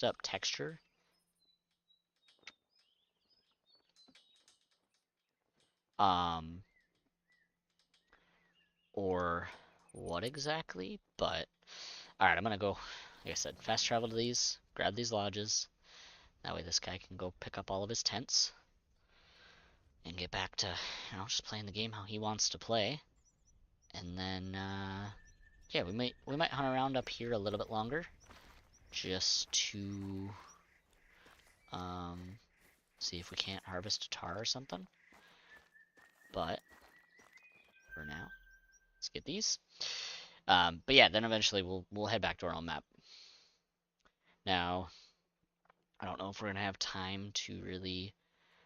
Speaker 2: up texture. Or what exactly, but alright, I'm gonna go, like I said, fast travel to these, grab these lodges. That way this guy can go pick up all of his tents. and get back to, just playing the game how he wants to play. And then, yeah, we might hunt around up here a little bit longer, just to see if we can't harvest a tar or something. But for now, let's get these. But yeah, then eventually we'll head back to our own map. Now, I don't know if we're gonna have time to really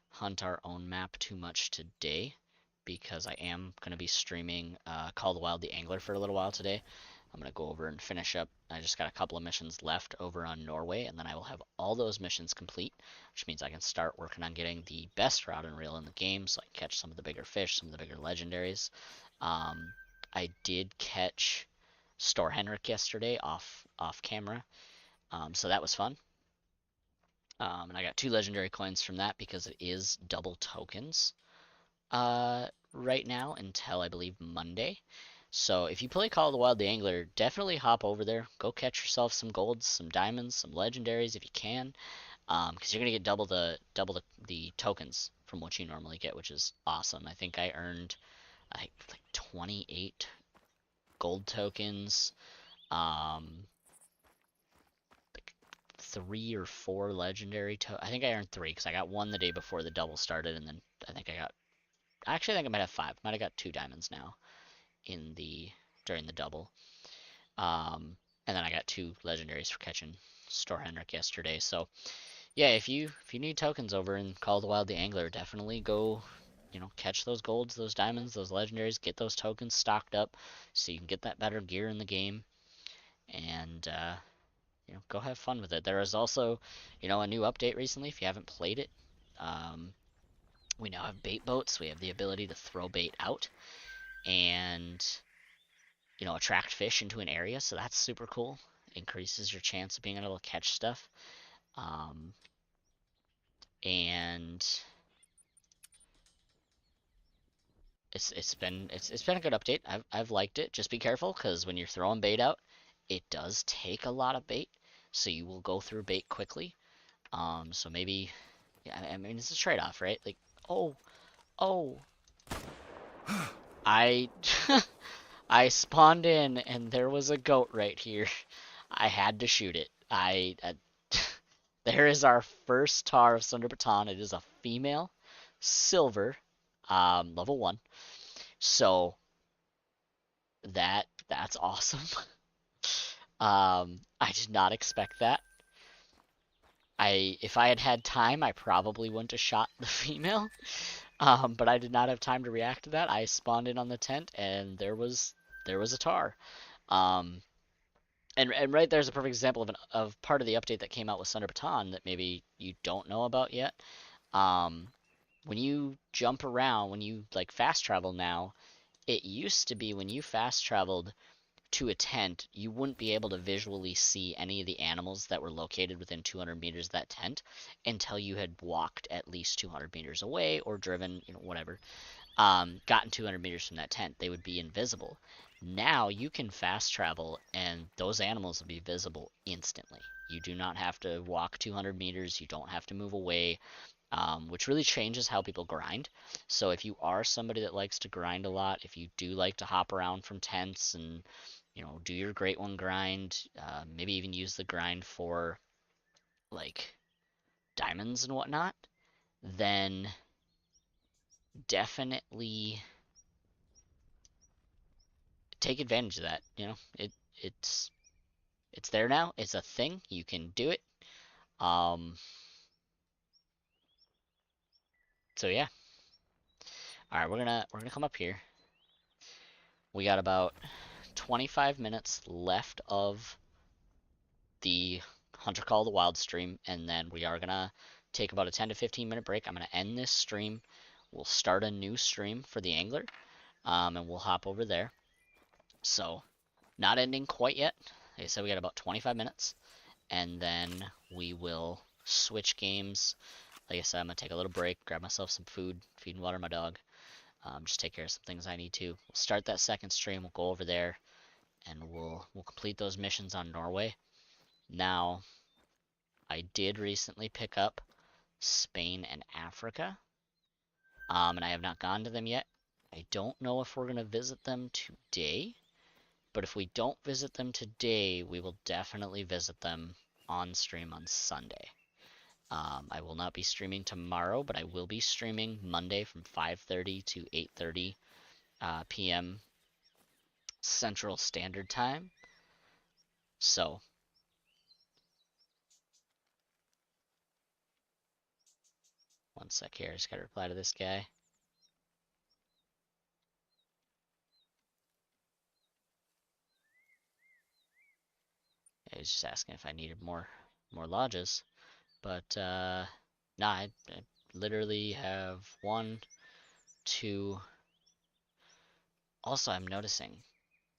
Speaker 2: hunt our own map too much today, because I am gonna be streaming Call the Wild the Angler for a little while today. I'm gonna go over and finish up. I just got a couple of missions left over on Norway, and then I will have all those missions complete, which means I can start working on getting the best rod and reel in the game, so I can catch some of the bigger fish, some of the bigger legendaries. I did catch Store Henrik yesterday off camera, so that was fun. And I got 2 legendary coins from that because it is double tokens right now until I believe Monday. So if you play Call of the Wild the Angler, definitely hop over there. Go catch yourself some golds, some diamonds, some legendaries if you can, because you're gonna get double the tokens from what you normally get, which is awesome. I think I earned like 28 gold tokens, like 3 or 4 legendary. I think I earned 3 because I got 1 the day before the double started, and then I think I got. Actually, I think I might have 5. Might have got 2 diamonds now in the during the double. And then I got 2 legendaries for catching Store Henrik yesterday. So yeah, if you need tokens over in Call of the Wild the Angler, definitely go, catch those golds, those diamonds, those legendaries, get those tokens stocked up so you can get that better gear in the game, and go have fun with it. There is also, a new update recently. If you haven't played it, we now have bait boats. We have the ability to throw bait out and attract fish into an area, so that's super cool. Increases your chance of being able to catch stuff. And it's been a good update. I've liked it. Just be careful, because when you're throwing bait out, it does take a lot of bait, so you will go through bait quickly. So maybe, yeah, I mean, it's a trade-off, right? Like, oh, oh, I I spawned in and there was a goat right here. I had to shoot it. There is our first tar of Sunderpatan. It is a female, silver, level 1. So that's awesome. I did not expect that. If I had had time, I probably wouldn't have shot the female. But I did not have time to react to that. I spawned in on the tent and there was a tar. Um, and right there's a perfect example of part of the update that came out with Sunderpatan that maybe you don't know about yet. Um, when you jump around, when you like fast travel now, it used to be when you fast traveled to a tent, you wouldn't be able to visually see any of the animals that were located within 200 meters of that tent until you had walked at least 200 meters away or driven, whatever, gotten 200 meters from that tent. They would be invisible. Now you can fast travel and those animals will be visible instantly. You do not have to walk 200 meters. You don't have to move away, which really changes how people grind. So if you are somebody that likes to grind a lot, if you do like to hop around from tents and do your Great One grind, maybe even use the grind for like diamonds and whatnot, then definitely take advantage of that. It's it's there now. It's a thing. You can do it. Um, so yeah. All right, we're gonna come up here. We got about 25 minutes left of the Hunter Call of the Wild stream, and then we are gonna take about a 10 to 15 minute break. I'm gonna end this stream. We'll start a new stream for the Angler, and we'll hop over there. So, not ending quite yet. Like I said, we got about 25 minutes, and then we will switch games. Like I said, I'm gonna take a little break, grab myself some food, feed and water my dog, just take care of some things I need to. We'll start that second stream. We'll go over there, and we'll complete those missions on Norway. Now, I did recently pick up Spain and Africa. and I have not gone to them yet. I don't know if we're going to visit them today, but if we don't visit them today, we will definitely visit them on stream on Sunday. I will not be streaming tomorrow, but I will be streaming Monday from 5:30 to 8:30 p.m. Central Standard Time. So, one sec here, I just gotta reply to this guy. He's just asking if I needed more lodges, but nah, I literally have 1, 2. Also, I'm noticing,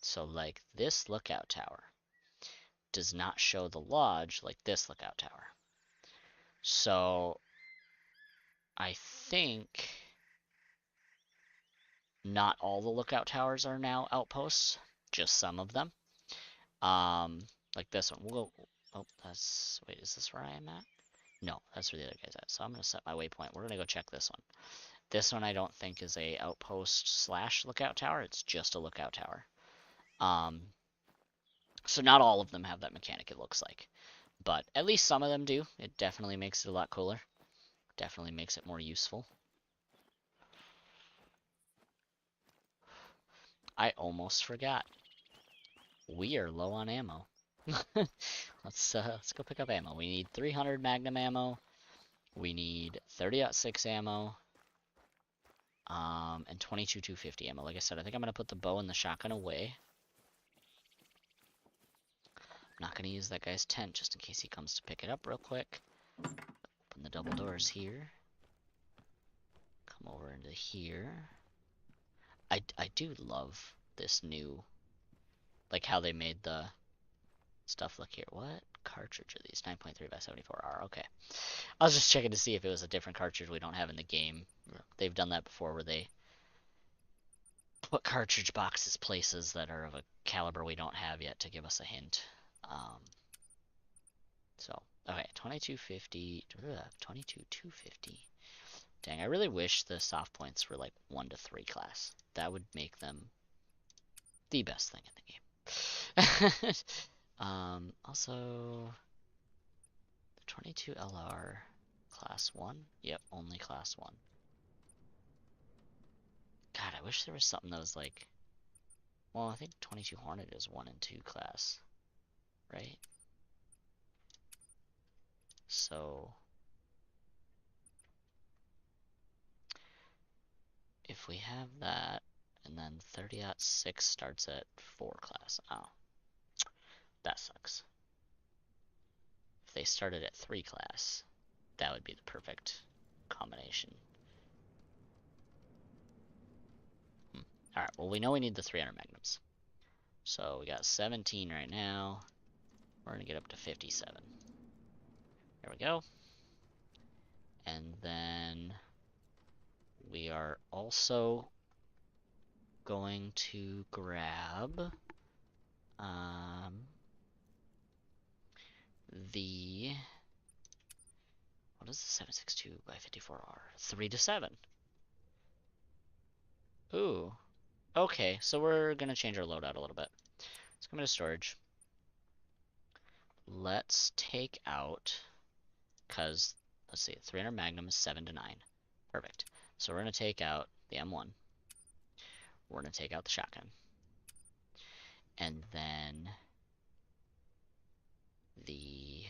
Speaker 2: so like this lookout tower does not show the lodge like this lookout tower. So I think not all the lookout towers are now outposts, just some of them. Like this one. We'll go. Oh, that's. Wait, is this where I am at? No, that's where the other guy's at. So I'm gonna set my waypoint. We're gonna go check this one. This one I don't think is a outpost slash lookout tower. It's just a lookout tower. So not all of them have that mechanic. It looks like, but at least some of them do. It definitely makes it a lot cooler. Definitely makes it more useful. I almost forgot. We are low on ammo. Let's go pick up ammo. We need 300 Magnum ammo. We need 30-06 ammo. And 22 250 ammo. Like I said, I think I'm gonna put the bow and the shotgun away. I'm not gonna use that guy's tent just in case he comes to pick it up real quick. Open the double doors here. Come over into here. I do love this new, like how they made the stuff look here. What cartridge are these? 9.3 by 74R. Okay. I was just checking to see if it was a different cartridge we don't have in the game. They've done that before where they put cartridge boxes places that are of a caliber we don't have yet to give us a hint. So, okay, 2250, 22 250. Dang, I really wish the soft points were like 1 to 3 class. That would make them the best thing in the game. Also, the 22 LR class 1? Yep, only class 1. God, I wish there was something that was like, well, I think 22 Hornet is 1 and 2 class, right? So, if we have that, and then 30-06 starts at 4 class. Oh, that sucks. If they started at 3 class, that would be the perfect combination. Alright, well, we know we need the 300 magnums. So we got 17 right now. We're going to get up to 57. There we go. And then we are also going to grab the, what is the 762 by 54R? 3 to 7. Ooh. Okay, so we're gonna change our loadout a little bit. Let's come into storage. Let's take out, because, let's see, 300 Magnum is 7 to 9. Perfect. So we're gonna take out the M1. We're gonna take out the shotgun. And then the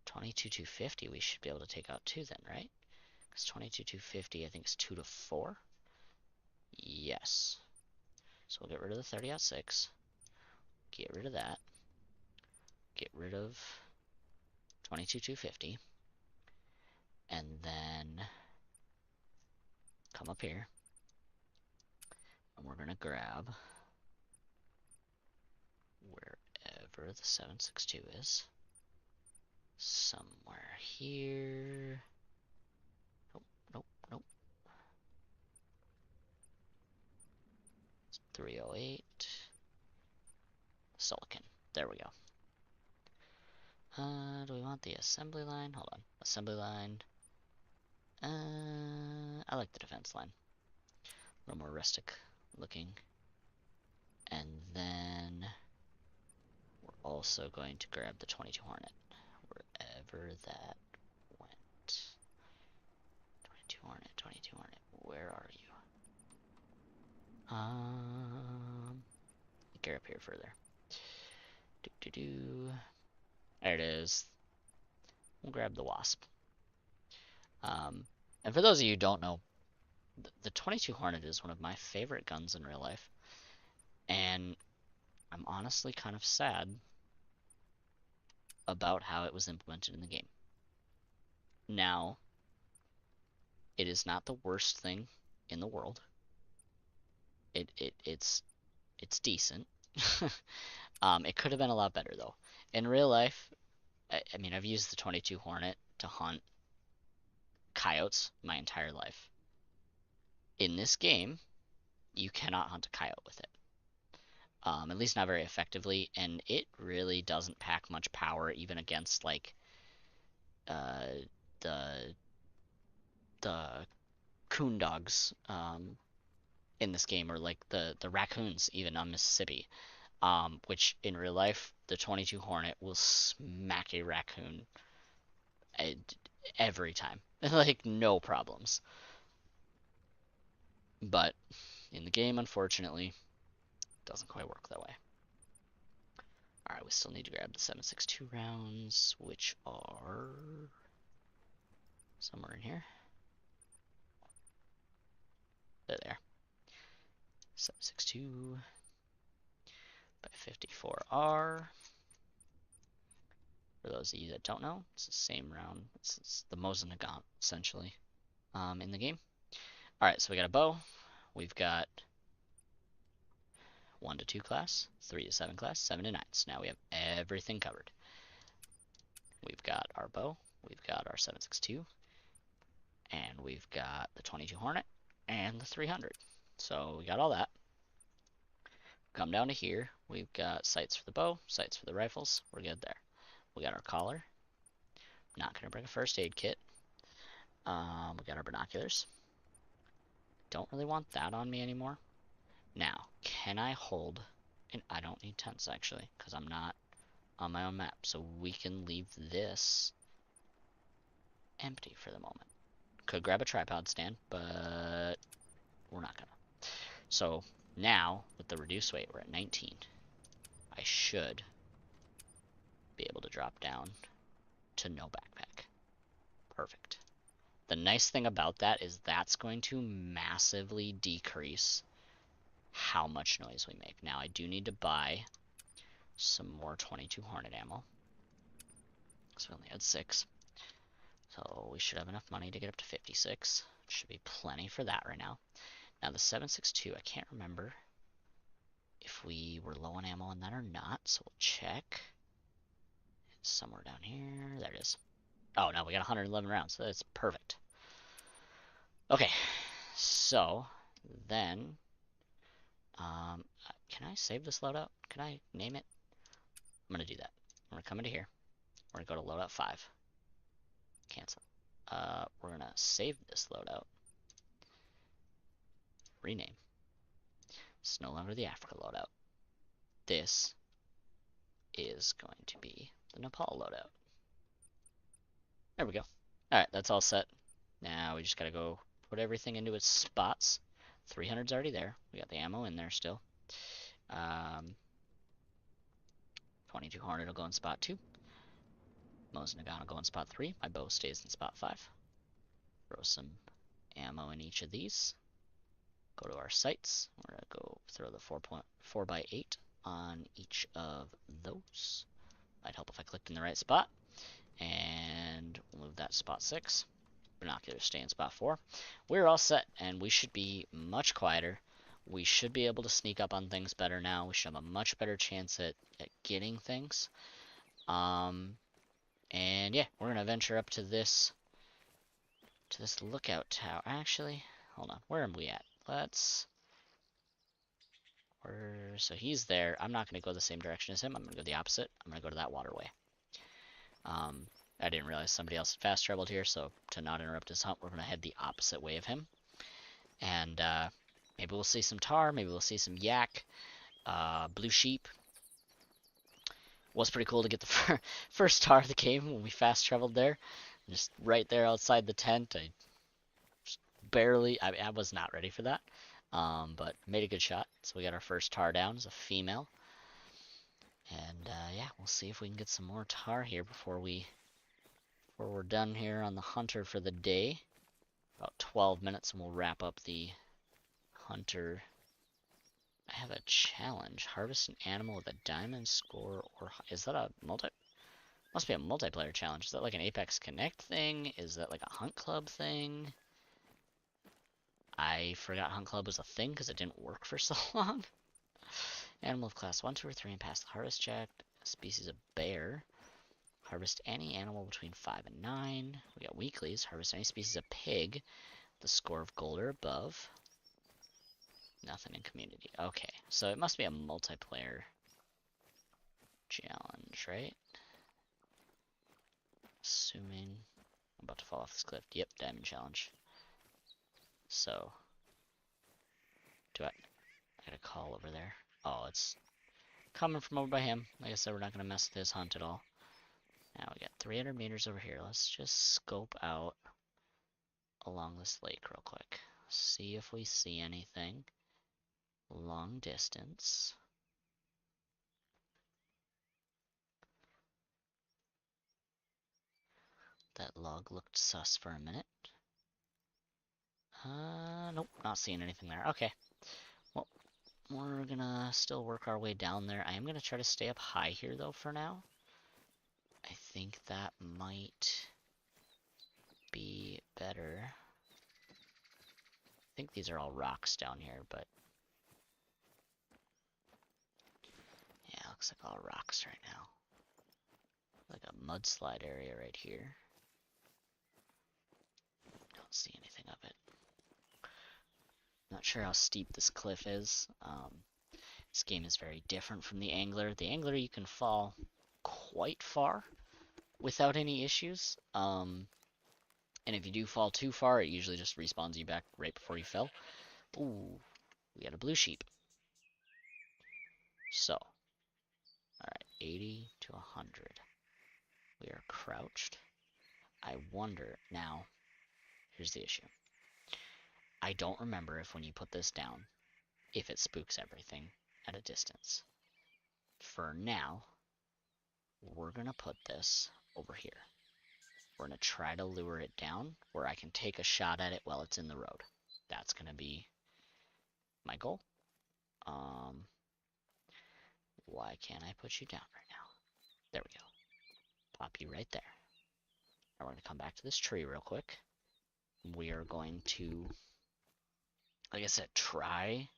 Speaker 2: 22 250 we should be able to take out too then, right? Because 22 250 I think is 2 to 4. Yes. So we'll get rid of the 30-06. Get rid of that. Get rid of 22 250. And then come up here. And we're going to grab wherever the 762 is. Somewhere here. Nope, nope, nope. It's 308. Silicon. There we go. Do we want the assembly line? Hold on. Assembly line. I like the defense line. A little more rustic looking. And then we're also going to grab the 22 Hornet, wherever that went. 22 Hornet, 22 Hornet, where are you? Get up here further. There it is. We'll grab the Wasp. And for those of you who don't know, the 22 Hornet is one of my favorite guns in real life. And I'm honestly kind of sad about how it was implemented in the game. Now, it is not the worst thing in the world. It's decent. It could have been a lot better though. In real life, I mean, I've used the 22 Hornet to hunt coyotes my entire life. In this game, you cannot hunt a coyote with it. At least not very effectively, and it really doesn't pack much power even against like the coon dogs in this game, or like the raccoons even on Mississippi. Which in real life, the 22 Hornet will smack a raccoon every time. Like, no problems. But in the game, unfortunately, it doesn't quite work that way. Alright, we still need to grab the 7.62 rounds, which are somewhere in here. There. 7.62 by 54R. For those of you that don't know, it's the same round. It's the Mosin Nagant, essentially, in the game. Alright, so we got a bow. We've got 1 to 2 class, 3 to 7 class, 7 to 9. So now we have everything covered. We've got our bow, we've got our 7.62, and we've got the 22 Hornet and the 300. So we got all that. Come down to here, we've got sights for the bow, sights for the rifles. We're good there. We got our collar. Not going to bring a first aid kit. We got our binoculars. Don't really want that on me anymore. Now, can I hold, and I don't need tents actually, because I'm not on my own map, so we can leave this empty for the moment. Could grab a tripod stand, but we're not gonna. So now, with the reduced weight, we're at 19. I should be able to drop down to no backpack. Perfect. The nice thing about that is that's going to massively decrease how much noise we make. Now, I do need to buy some more 22 Hornet ammo, because we only had 6. So we should have enough money to get up to 56. Should be plenty for that right now. Now the 7.62, I can't remember if we were low on ammo on that or not, so we'll check. It's somewhere down here. There it is. Oh, no, we got 111 rounds, so that's perfect. Okay, so then, can I save this loadout? Can I name it? I'm going to do that. I'm going to come into here. We're going to go to loadout 5. Cancel. We're going to save this loadout. Rename. It's no longer the Africa loadout. This is going to be the Nepal loadout. There we go. Alright, that's all set. Now we just gotta go put everything into its spots. 300's already there. We got the ammo in there still. 22 Hornet will go in spot 2. Mosin Nagant will go in spot 3. My bow stays in spot 5. Throw some ammo in each of these. Go to our sights. We're going to go throw the 4x8 on each of those. Might help if I clicked in the right spot. And we'll move that to spot 6. Binoculars stay in spot 4. We're all set, and we should be much quieter. We should be able to sneak up on things better now. We should have a much better chance at getting things. And yeah, we're going to venture up to this lookout tower. Actually, hold on. Where are we at? So he's there. I'm not going to go the same direction as him. I'm going to go the opposite. I'm going to go to that waterway. I didn't realize somebody else had fast traveled here, so to not interrupt his hunt, we're going to head the opposite way of him. And maybe we'll see some tar, maybe we'll see some yak, blue sheep. Was pretty cool to get the first tar of the game when we fast traveled there. Just right there outside the tent. I just barely, I was not ready for that. But made a good shot. So we got our first tar down as a female. And yeah, we'll see if we can get some more tar here before we're done here on the hunter for the day. About 12 minutes and we'll wrap up the hunter. I have a challenge. Harvest an animal with a diamond score, or is that a must be a multiplayer challenge. Is that like an Apex Connect thing? Is that like a Hunt Club thing? I forgot Hunt Club was a thing because it didn't work for so long. Animal of class 1, 2, or 3 and pass the harvest check. Species of bear. Harvest any animal between 5 and 9. We got weeklies. Harvest any species of pig. The score of gold or above. Nothing in community. Okay, so it must be a multiplayer challenge, right? Assuming I'm about to fall off this cliff. Yep, diamond challenge. So, I got a call over there. Oh, it's coming from over by him. Like I said, we're not going to mess with his hunt at all. Now we got 300 meters over here. Let's just scope out along this lake real quick. See if we see anything. Long distance. That log looked sus for a minute. Nope, not seeing anything there. Okay. Well, we're gonna still work our way down there. I am gonna try to stay up high here, though, for now. I think that might be better. I think these are all rocks down here, but yeah, looks like all rocks right now. Like a mudslide area right here. Don't see anything of it. Not sure how steep this cliff is. This game is very different from the Angler. The Angler, you can fall quite far without any issues. And if you do fall too far, it usually just respawns you back right before you fell. Ooh, we got a blue sheep. So, alright, 80 to 100. We are crouched. I wonder, now, here's the issue. I don't remember if when you put this down, if it spooks everything at a distance. For now, we're going to put this over here. We're going to try to lure it down where I can take a shot at it while it's in the road. That's going to be my goal. Why can't I put you down right now? There we go. Pop you right there. Now we're going to come back to this tree real quick. We are going to, like I said, try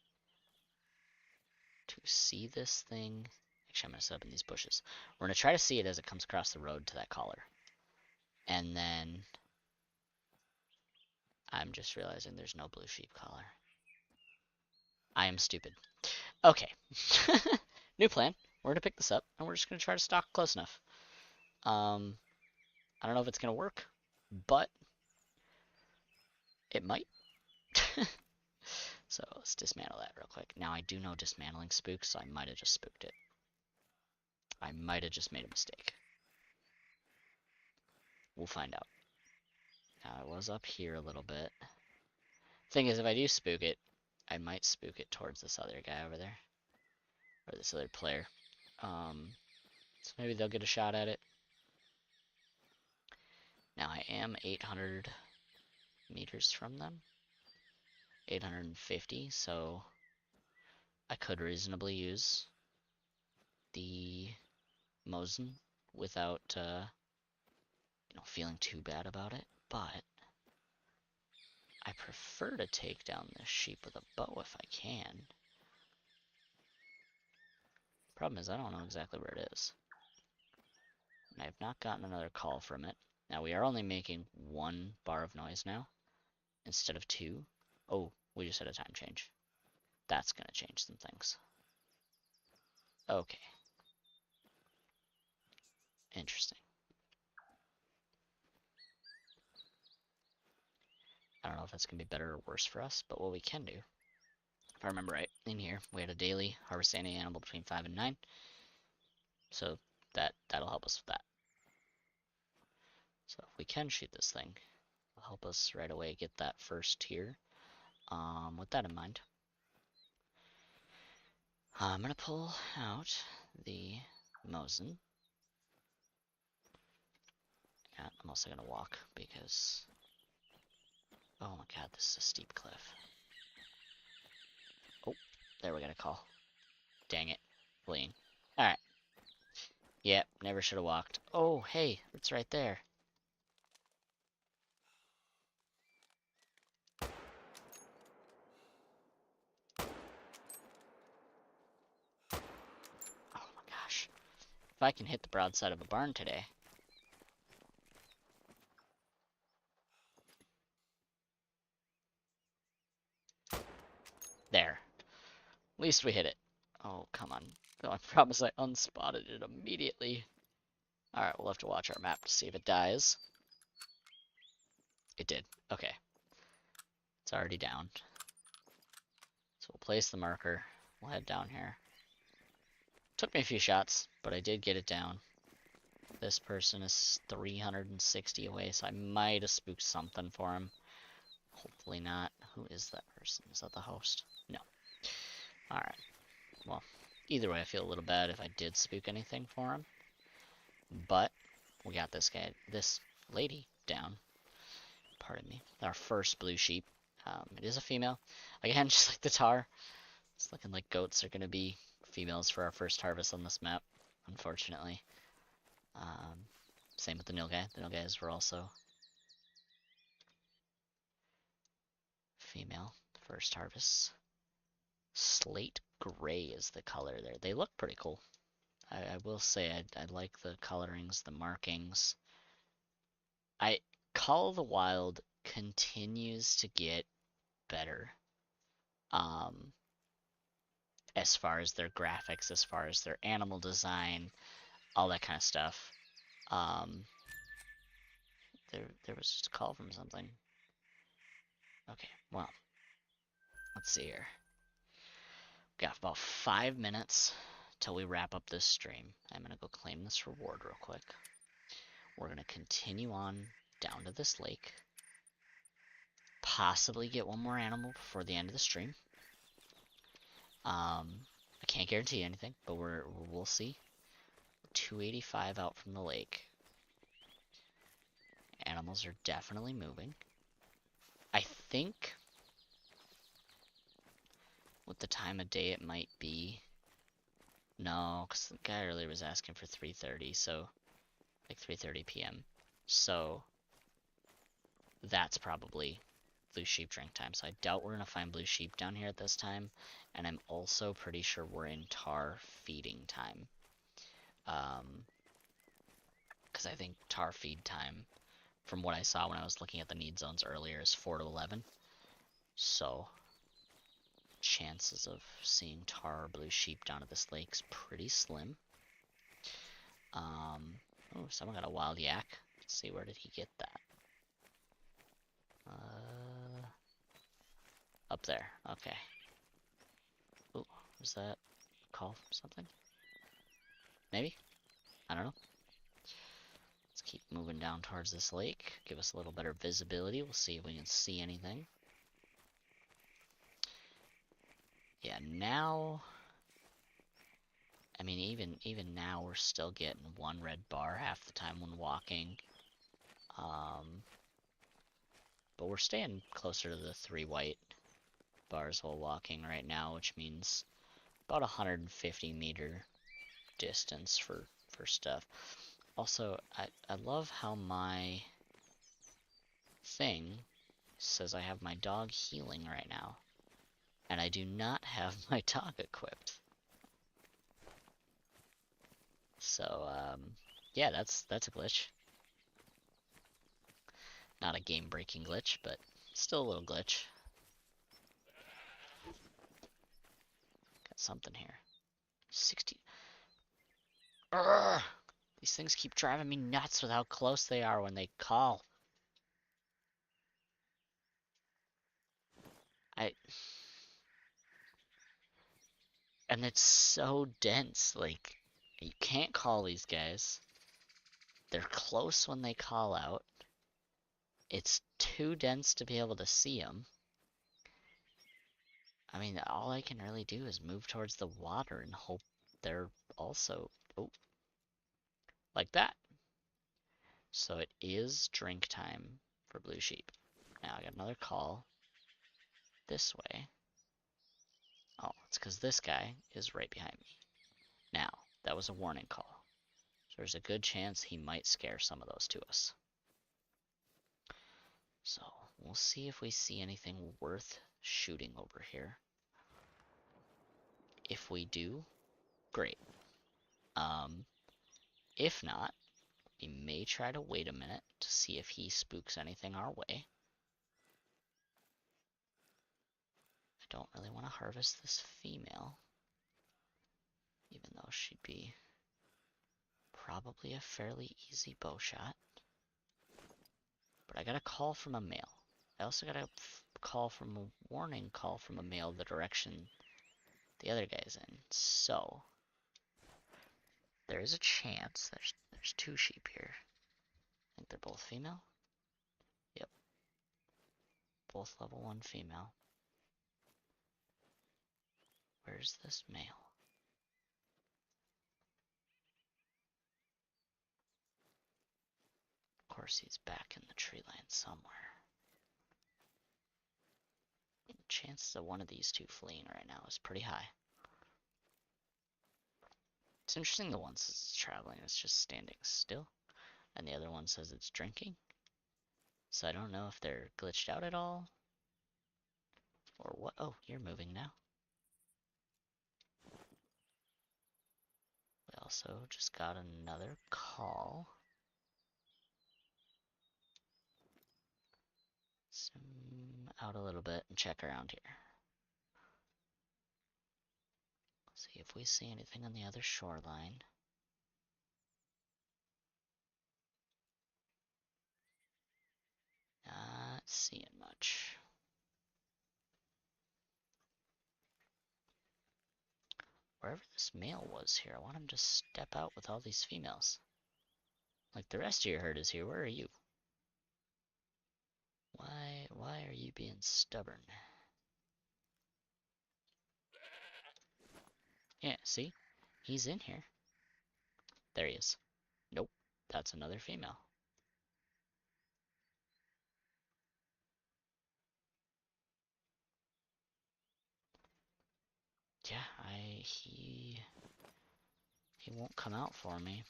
Speaker 2: to see this thing. Actually, I'm going to set up in these bushes. We're going to try to see it as it comes across the road to that collar. And then I'm just realizing there's no blue sheep collar. I am stupid. Okay. New plan. We're going to pick this up, and we're just going to try to stalk close enough. I don't know if it's going to work, but it might. So let's dismantle that real quick. Now I do know dismantling spooks, so I might have just spooked it. I might have just made a mistake. We'll find out. Now I was up here a little bit. Thing is, if I do spook it, I might spook it towards this other guy over there. Or this other player. So maybe they'll get a shot at it. Now I am 800 meters from them. 850, so I could reasonably use the Mosin without feeling too bad about it, but I prefer to take down this sheep with a bow if I can. Problem is I don't know exactly where it is. And I have not gotten another call from it. Now we are only making 1 bar of noise now instead of 2. Oh, we just had a time change. That's gonna change some things. Okay. Interesting. I don't know if that's going to be better or worse for us, but what we can do, if I remember right, in here, we had a daily harvest any animal between 5 and 9. So that'll help us with that. So if we can shoot this thing, it'll help us right away get that first tier. With that in mind, I'm going to pull out the Mosin. Yeah, I'm also going to walk because... Oh my god, this is a steep cliff. Oh, there we got a call. Dang it. Fleeing. Alright. Yep, never should have walked. Oh, hey, it's right there. Oh my gosh. If I can hit the broadside of a barn today. There. At least we hit it. Oh, come on. Oh, I promise I unspotted it immediately. Alright, we'll have to watch our map to see if it dies. It did. Okay. It's already down. So we'll place the marker. We'll head down here. Took me a few shots, but I did get it down. This person is 360 away, so I might have spooked something for him. Hopefully not. Who is that person? Is that the host? No. Alright. Well, either way, I feel a little bad if I did spook anything for him. But we got this guy, this lady down. Pardon me. Our first blue sheep. It is a female. Again, just like the tar. It's looking like goats are going to be females for our first harvest on this map, unfortunately. Same with the nilgai. The nilgais were also female first harvest. Slate gray is the color there. They look pretty cool. I will say I like the colorings, the markings. Call of the Wild continues to get better. As far as their graphics, as far as their animal design, all that kind of stuff. There was just a call from something. Okay, well, let's see here. Got about 5 minutes till we wrap up this stream. I'm gonna go claim this reward real quick. We're gonna continue on down to this lake. Possibly get one more animal before the end of the stream. I can't guarantee anything, but we'll see. 285 out from the lake. Animals are definitely moving. I think with the time of day it might be. No, because the guy earlier was asking for 3:30, so like 3:30 p.m. So that's probably blue sheep drink time. So I doubt we're gonna find blue sheep down here at this time, and I'm also pretty sure we're in tar feeding time. Because I think tar feed time, from what I saw when I was looking at the need zones earlier, is 4 to 11. So chances of seeing tar or blue sheep down at this lake's pretty slim. Oh, someone got a wild yak. Let's see, where did he get that? Up there. Okay. Ooh, was that a call from something? Maybe? I don't know. Let's keep moving down towards this lake. Give us a little better visibility. We'll see if we can see anything. Yeah, now... I mean, even now we're still getting one red bar half the time when walking. But we're staying closer to the 3 white bars while walking right now, which means about 150 meter distance for stuff. Also, I love how my thing says I have my dog healing right now, and I do not have my dog equipped. So, yeah, that's a glitch. Not a game-breaking glitch, but still a little glitch. Got something here. 60. Urgh! These things keep driving me nuts with how close they are when they call. And it's so dense, like, you can't call these guys. They're close when they call out. It's too dense to be able to see them. I mean, all I can really do is move towards the water and hope they're also, oh, like that. So it is drink time for Blue Sheep. Now I got another call this way. Oh, it's because this guy is right behind me. Now, that was a warning call. So there's a good chance he might scare some of those to us. So we'll see if we see anything worth shooting over here. If we do, great. If not, we may try to wait a minute to see if he spooks anything our way. I don't really want to harvest this female, even though she'd be probably a fairly easy bow shot. But I got a call from a male. I also got a call from a warning call from a male the direction the other guy's in. So there is a chance. There's two sheep here. I think they're both female. Yep. Both level 1 female. Where's this male? Of course he's back in the tree line somewhere. The chances of one of these two fleeing right now is pretty high. It's interesting the one says it's traveling, it's just standing still. And the other one says it's drinking. So I don't know if they're glitched out at all. Or what? Oh, you're moving now. We also just got another call. Zoom out a little bit and check around here. See if we see anything on the other shoreline. Not seeing much. Wherever this male was here, I want him to step out with all these females. Like the rest of your herd is here, where are you? Why are you being stubborn? Yeah, see? He's in here. There he is. Nope, that's another female. Yeah, he won't come out for me.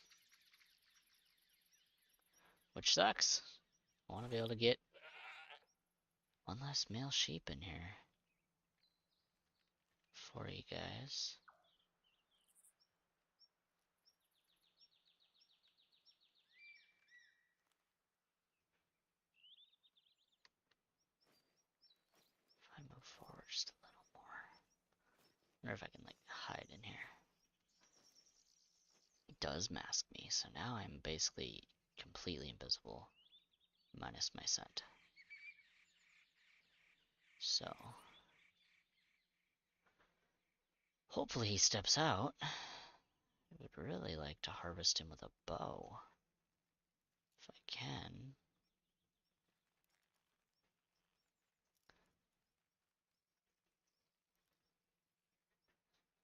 Speaker 2: Which sucks. I want to be able to get one last male sheep in here for you guys. If I move forward just a little more. I wonder if I can like hide in here. It does mask me, so now I'm basically completely invisible, minus my scent. So hopefully he steps out. I would really like to harvest him with a bow. If I can.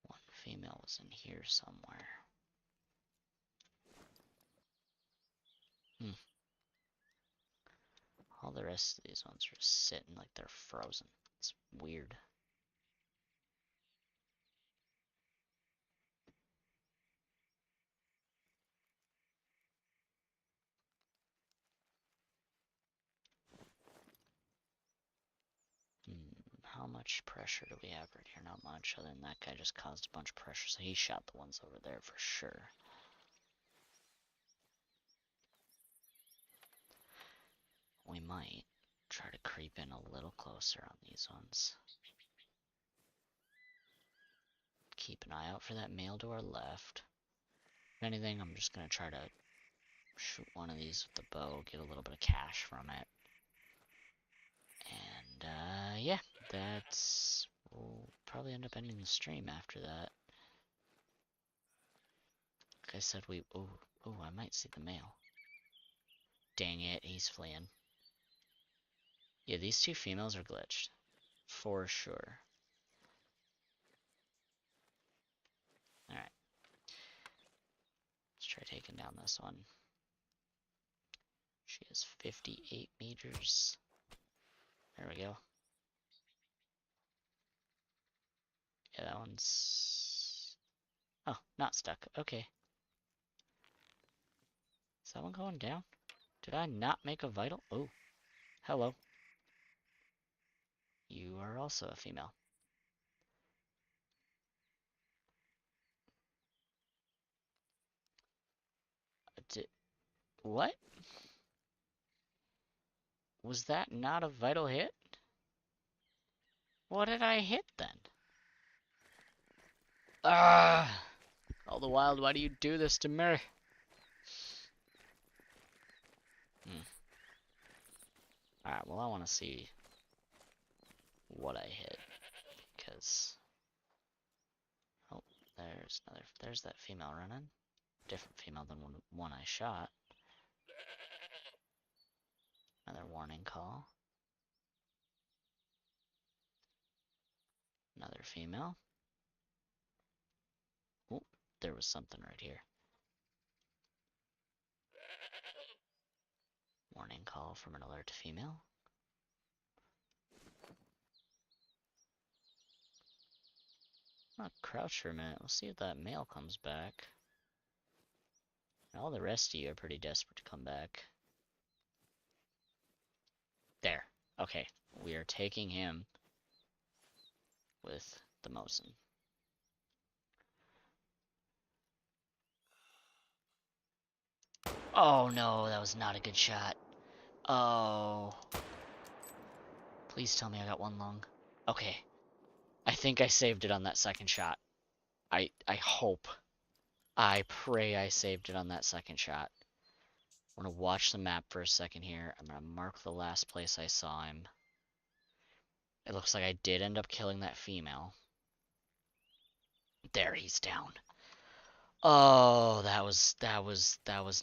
Speaker 2: One female was in here somewhere. All the rest of these ones are sitting like they're frozen. It's weird. How much pressure do we have right here? Not much, other than that guy just caused a bunch of pressure, so he shot the ones over there for sure. We might try to creep in a little closer on these ones. Keep an eye out for that male to our left. If anything, I'm just going to try to shoot one of these with the bow, get a little bit of cash from it. And, yeah, that's... We'll probably end up ending the stream after that. Like I said, oh, I might see the male. Dang it, he's fleeing. Yeah, these two females are glitched. For sure. Alright. Let's try taking down this one. She is 58 meters. There we go. Yeah, that one's... Oh, not stuck. Okay. Is that one going down? Did I not make a vital? Oh, hello. You are also a female. What? Was that not a vital hit? What did I hit then? Ah! All the while, why do you do this to me? Alright, well I want to see what I hit. Because... Oh, there's that female running. Different female than one I shot. Another warning call. Another female. Oh, there was something right here. Warning call from an alert female. I'll crouch for a minute. We'll see if that male comes back. All the rest of you are pretty desperate to come back. There. Okay. We are taking him with the Mosin. Oh no, that was not a good shot. Oh. Please tell me I got one lung. Okay. I think I saved it on that second shot. I hope. I pray I saved it on that second shot. I'm going to watch the map for a second here. I'm going to mark the last place I saw him. It looks like I did end up killing that female. There, he's down. Oh, that was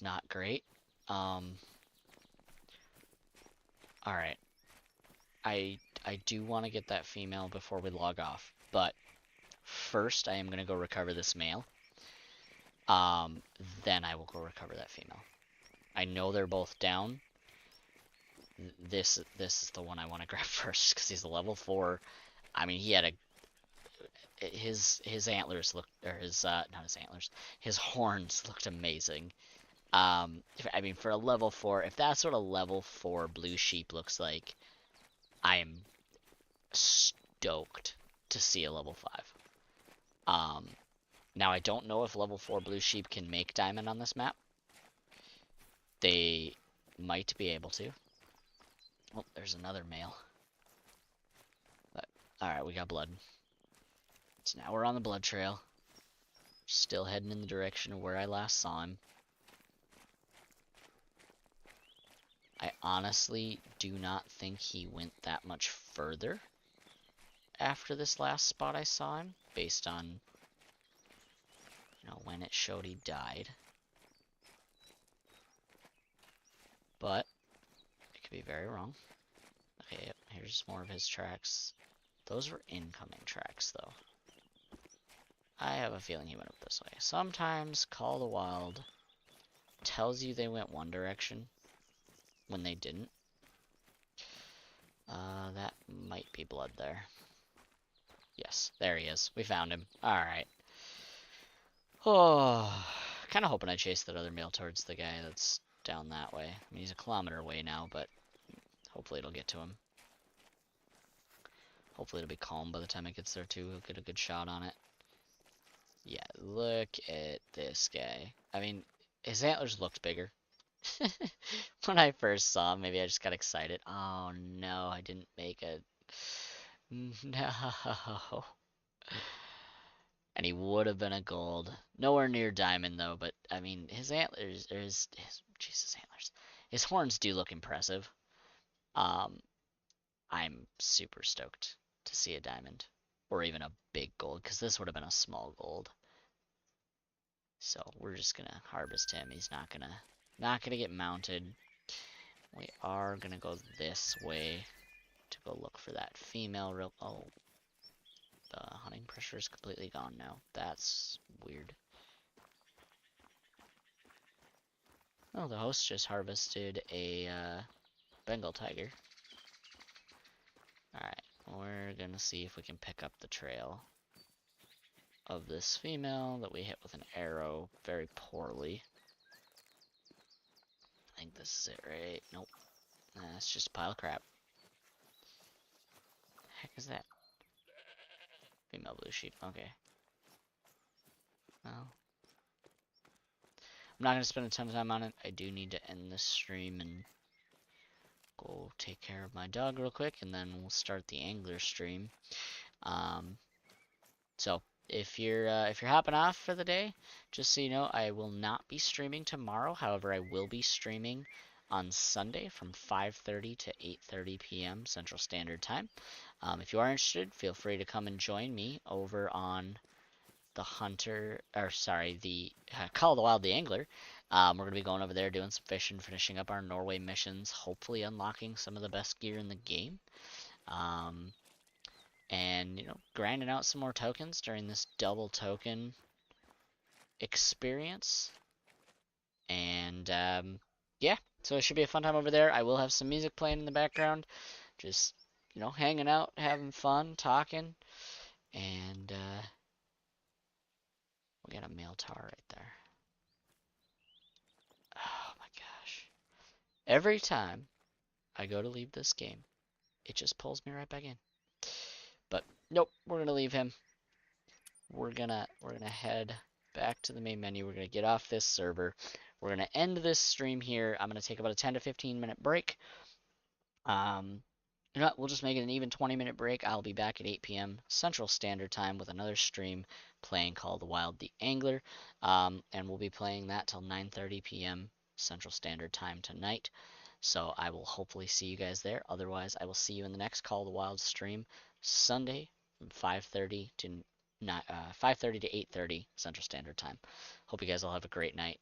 Speaker 2: not great. Alright. I do want to get that female before we log off, but first I am going to go recover this male. Then I will go recover that female. I know they're both down. This is the one I want to grab first because he's a level 4. I mean, he had his antlers looked, or his not his antlers, his horns looked amazing. I mean, for a level 4, if that's what a level 4 blue sheep looks like, I am stoked to see a level 5. Now I don't know if level 4 blue sheep can make diamond on this map. They might be able to. Oh, there's another male. But, alright, we got blood. So now we're on the blood trail. Still heading in the direction of where I last saw him. I honestly do not think he went that much further after this last spot I saw him, based on, you know, when it showed he died. But it could be very wrong. Okay, yep, here's more of his tracks. Those were incoming tracks, though. I have a feeling he went up this way. Sometimes Call of the Wild tells you they went one direction when they didn't. That might be blood there. Yes, there he is. We found him. Alright. Oh, kind of hoping I chase that other male towards the guy that's down that way. I mean, he's a kilometer away now, but hopefully it'll get to him. Hopefully it'll be calm by the time it gets there too. He'll get a good shot on it. Yeah, look at this guy. I mean, his antlers looked bigger. When I first saw him, maybe I just got excited. Oh no, I didn't make it. No. And he would have been a gold. Nowhere near diamond though, but I mean, his antlers, or his Jesus, antlers. His horns do look impressive. I'm super stoked to see a diamond. Or even a big gold, because this would have been a small gold. So we're just gonna harvest him. He's not gonna get mounted. We are gonna go this way to go look for that female real. Oh, the hunting pressure is completely gone now. That's weird. Oh, the host just harvested a Bengal tiger. Alright, we're gonna see if we can pick up the trail of this female that we hit with an arrow very poorly. I think this is it, right? Nope. It's just a pile of crap. The heck is that? Female blue sheep. Okay. Well, I'm not gonna spend a ton of time on it. I do need to end this stream and go take care of my dog real quick, and then we'll start the angler stream. So if you're hopping off for the day, just so you know, I will not be streaming tomorrow. However, I will be streaming on Sunday from 5:30 to 8:30 p.m. Central Standard Time. If you are interested, feel free to come and join me over on the Call of the Wild the Angler. We're going to be going over there doing some fishing, finishing up our Norway missions, hopefully unlocking some of the best gear in the game. And, you know, grinding out some more tokens during this double token experience. And, yeah, so it should be a fun time over there. I will have some music playing in the background, just, you know, hanging out, having fun, talking. And, we got a mail tower right there. Oh my gosh. Every time I go to leave this game, it just pulls me right back in. But nope, we're gonna leave him. We're gonna head back to the main menu. We're gonna get off this server. We're gonna end this stream here. I'm gonna take about a 10 to 15 minute break. You know what, we'll just make it an even 20-minute break. I'll be back at 8 p.m. Central Standard Time with another stream playing Call of the Wild the Angler. And we'll be playing that till 9:30 p.m. Central Standard Time tonight. So I will hopefully see you guys there. Otherwise, I will see you in the next Call of the Wild stream Sunday from 5:30 to 8:30 Central Standard Time. Hope you guys all have a great night.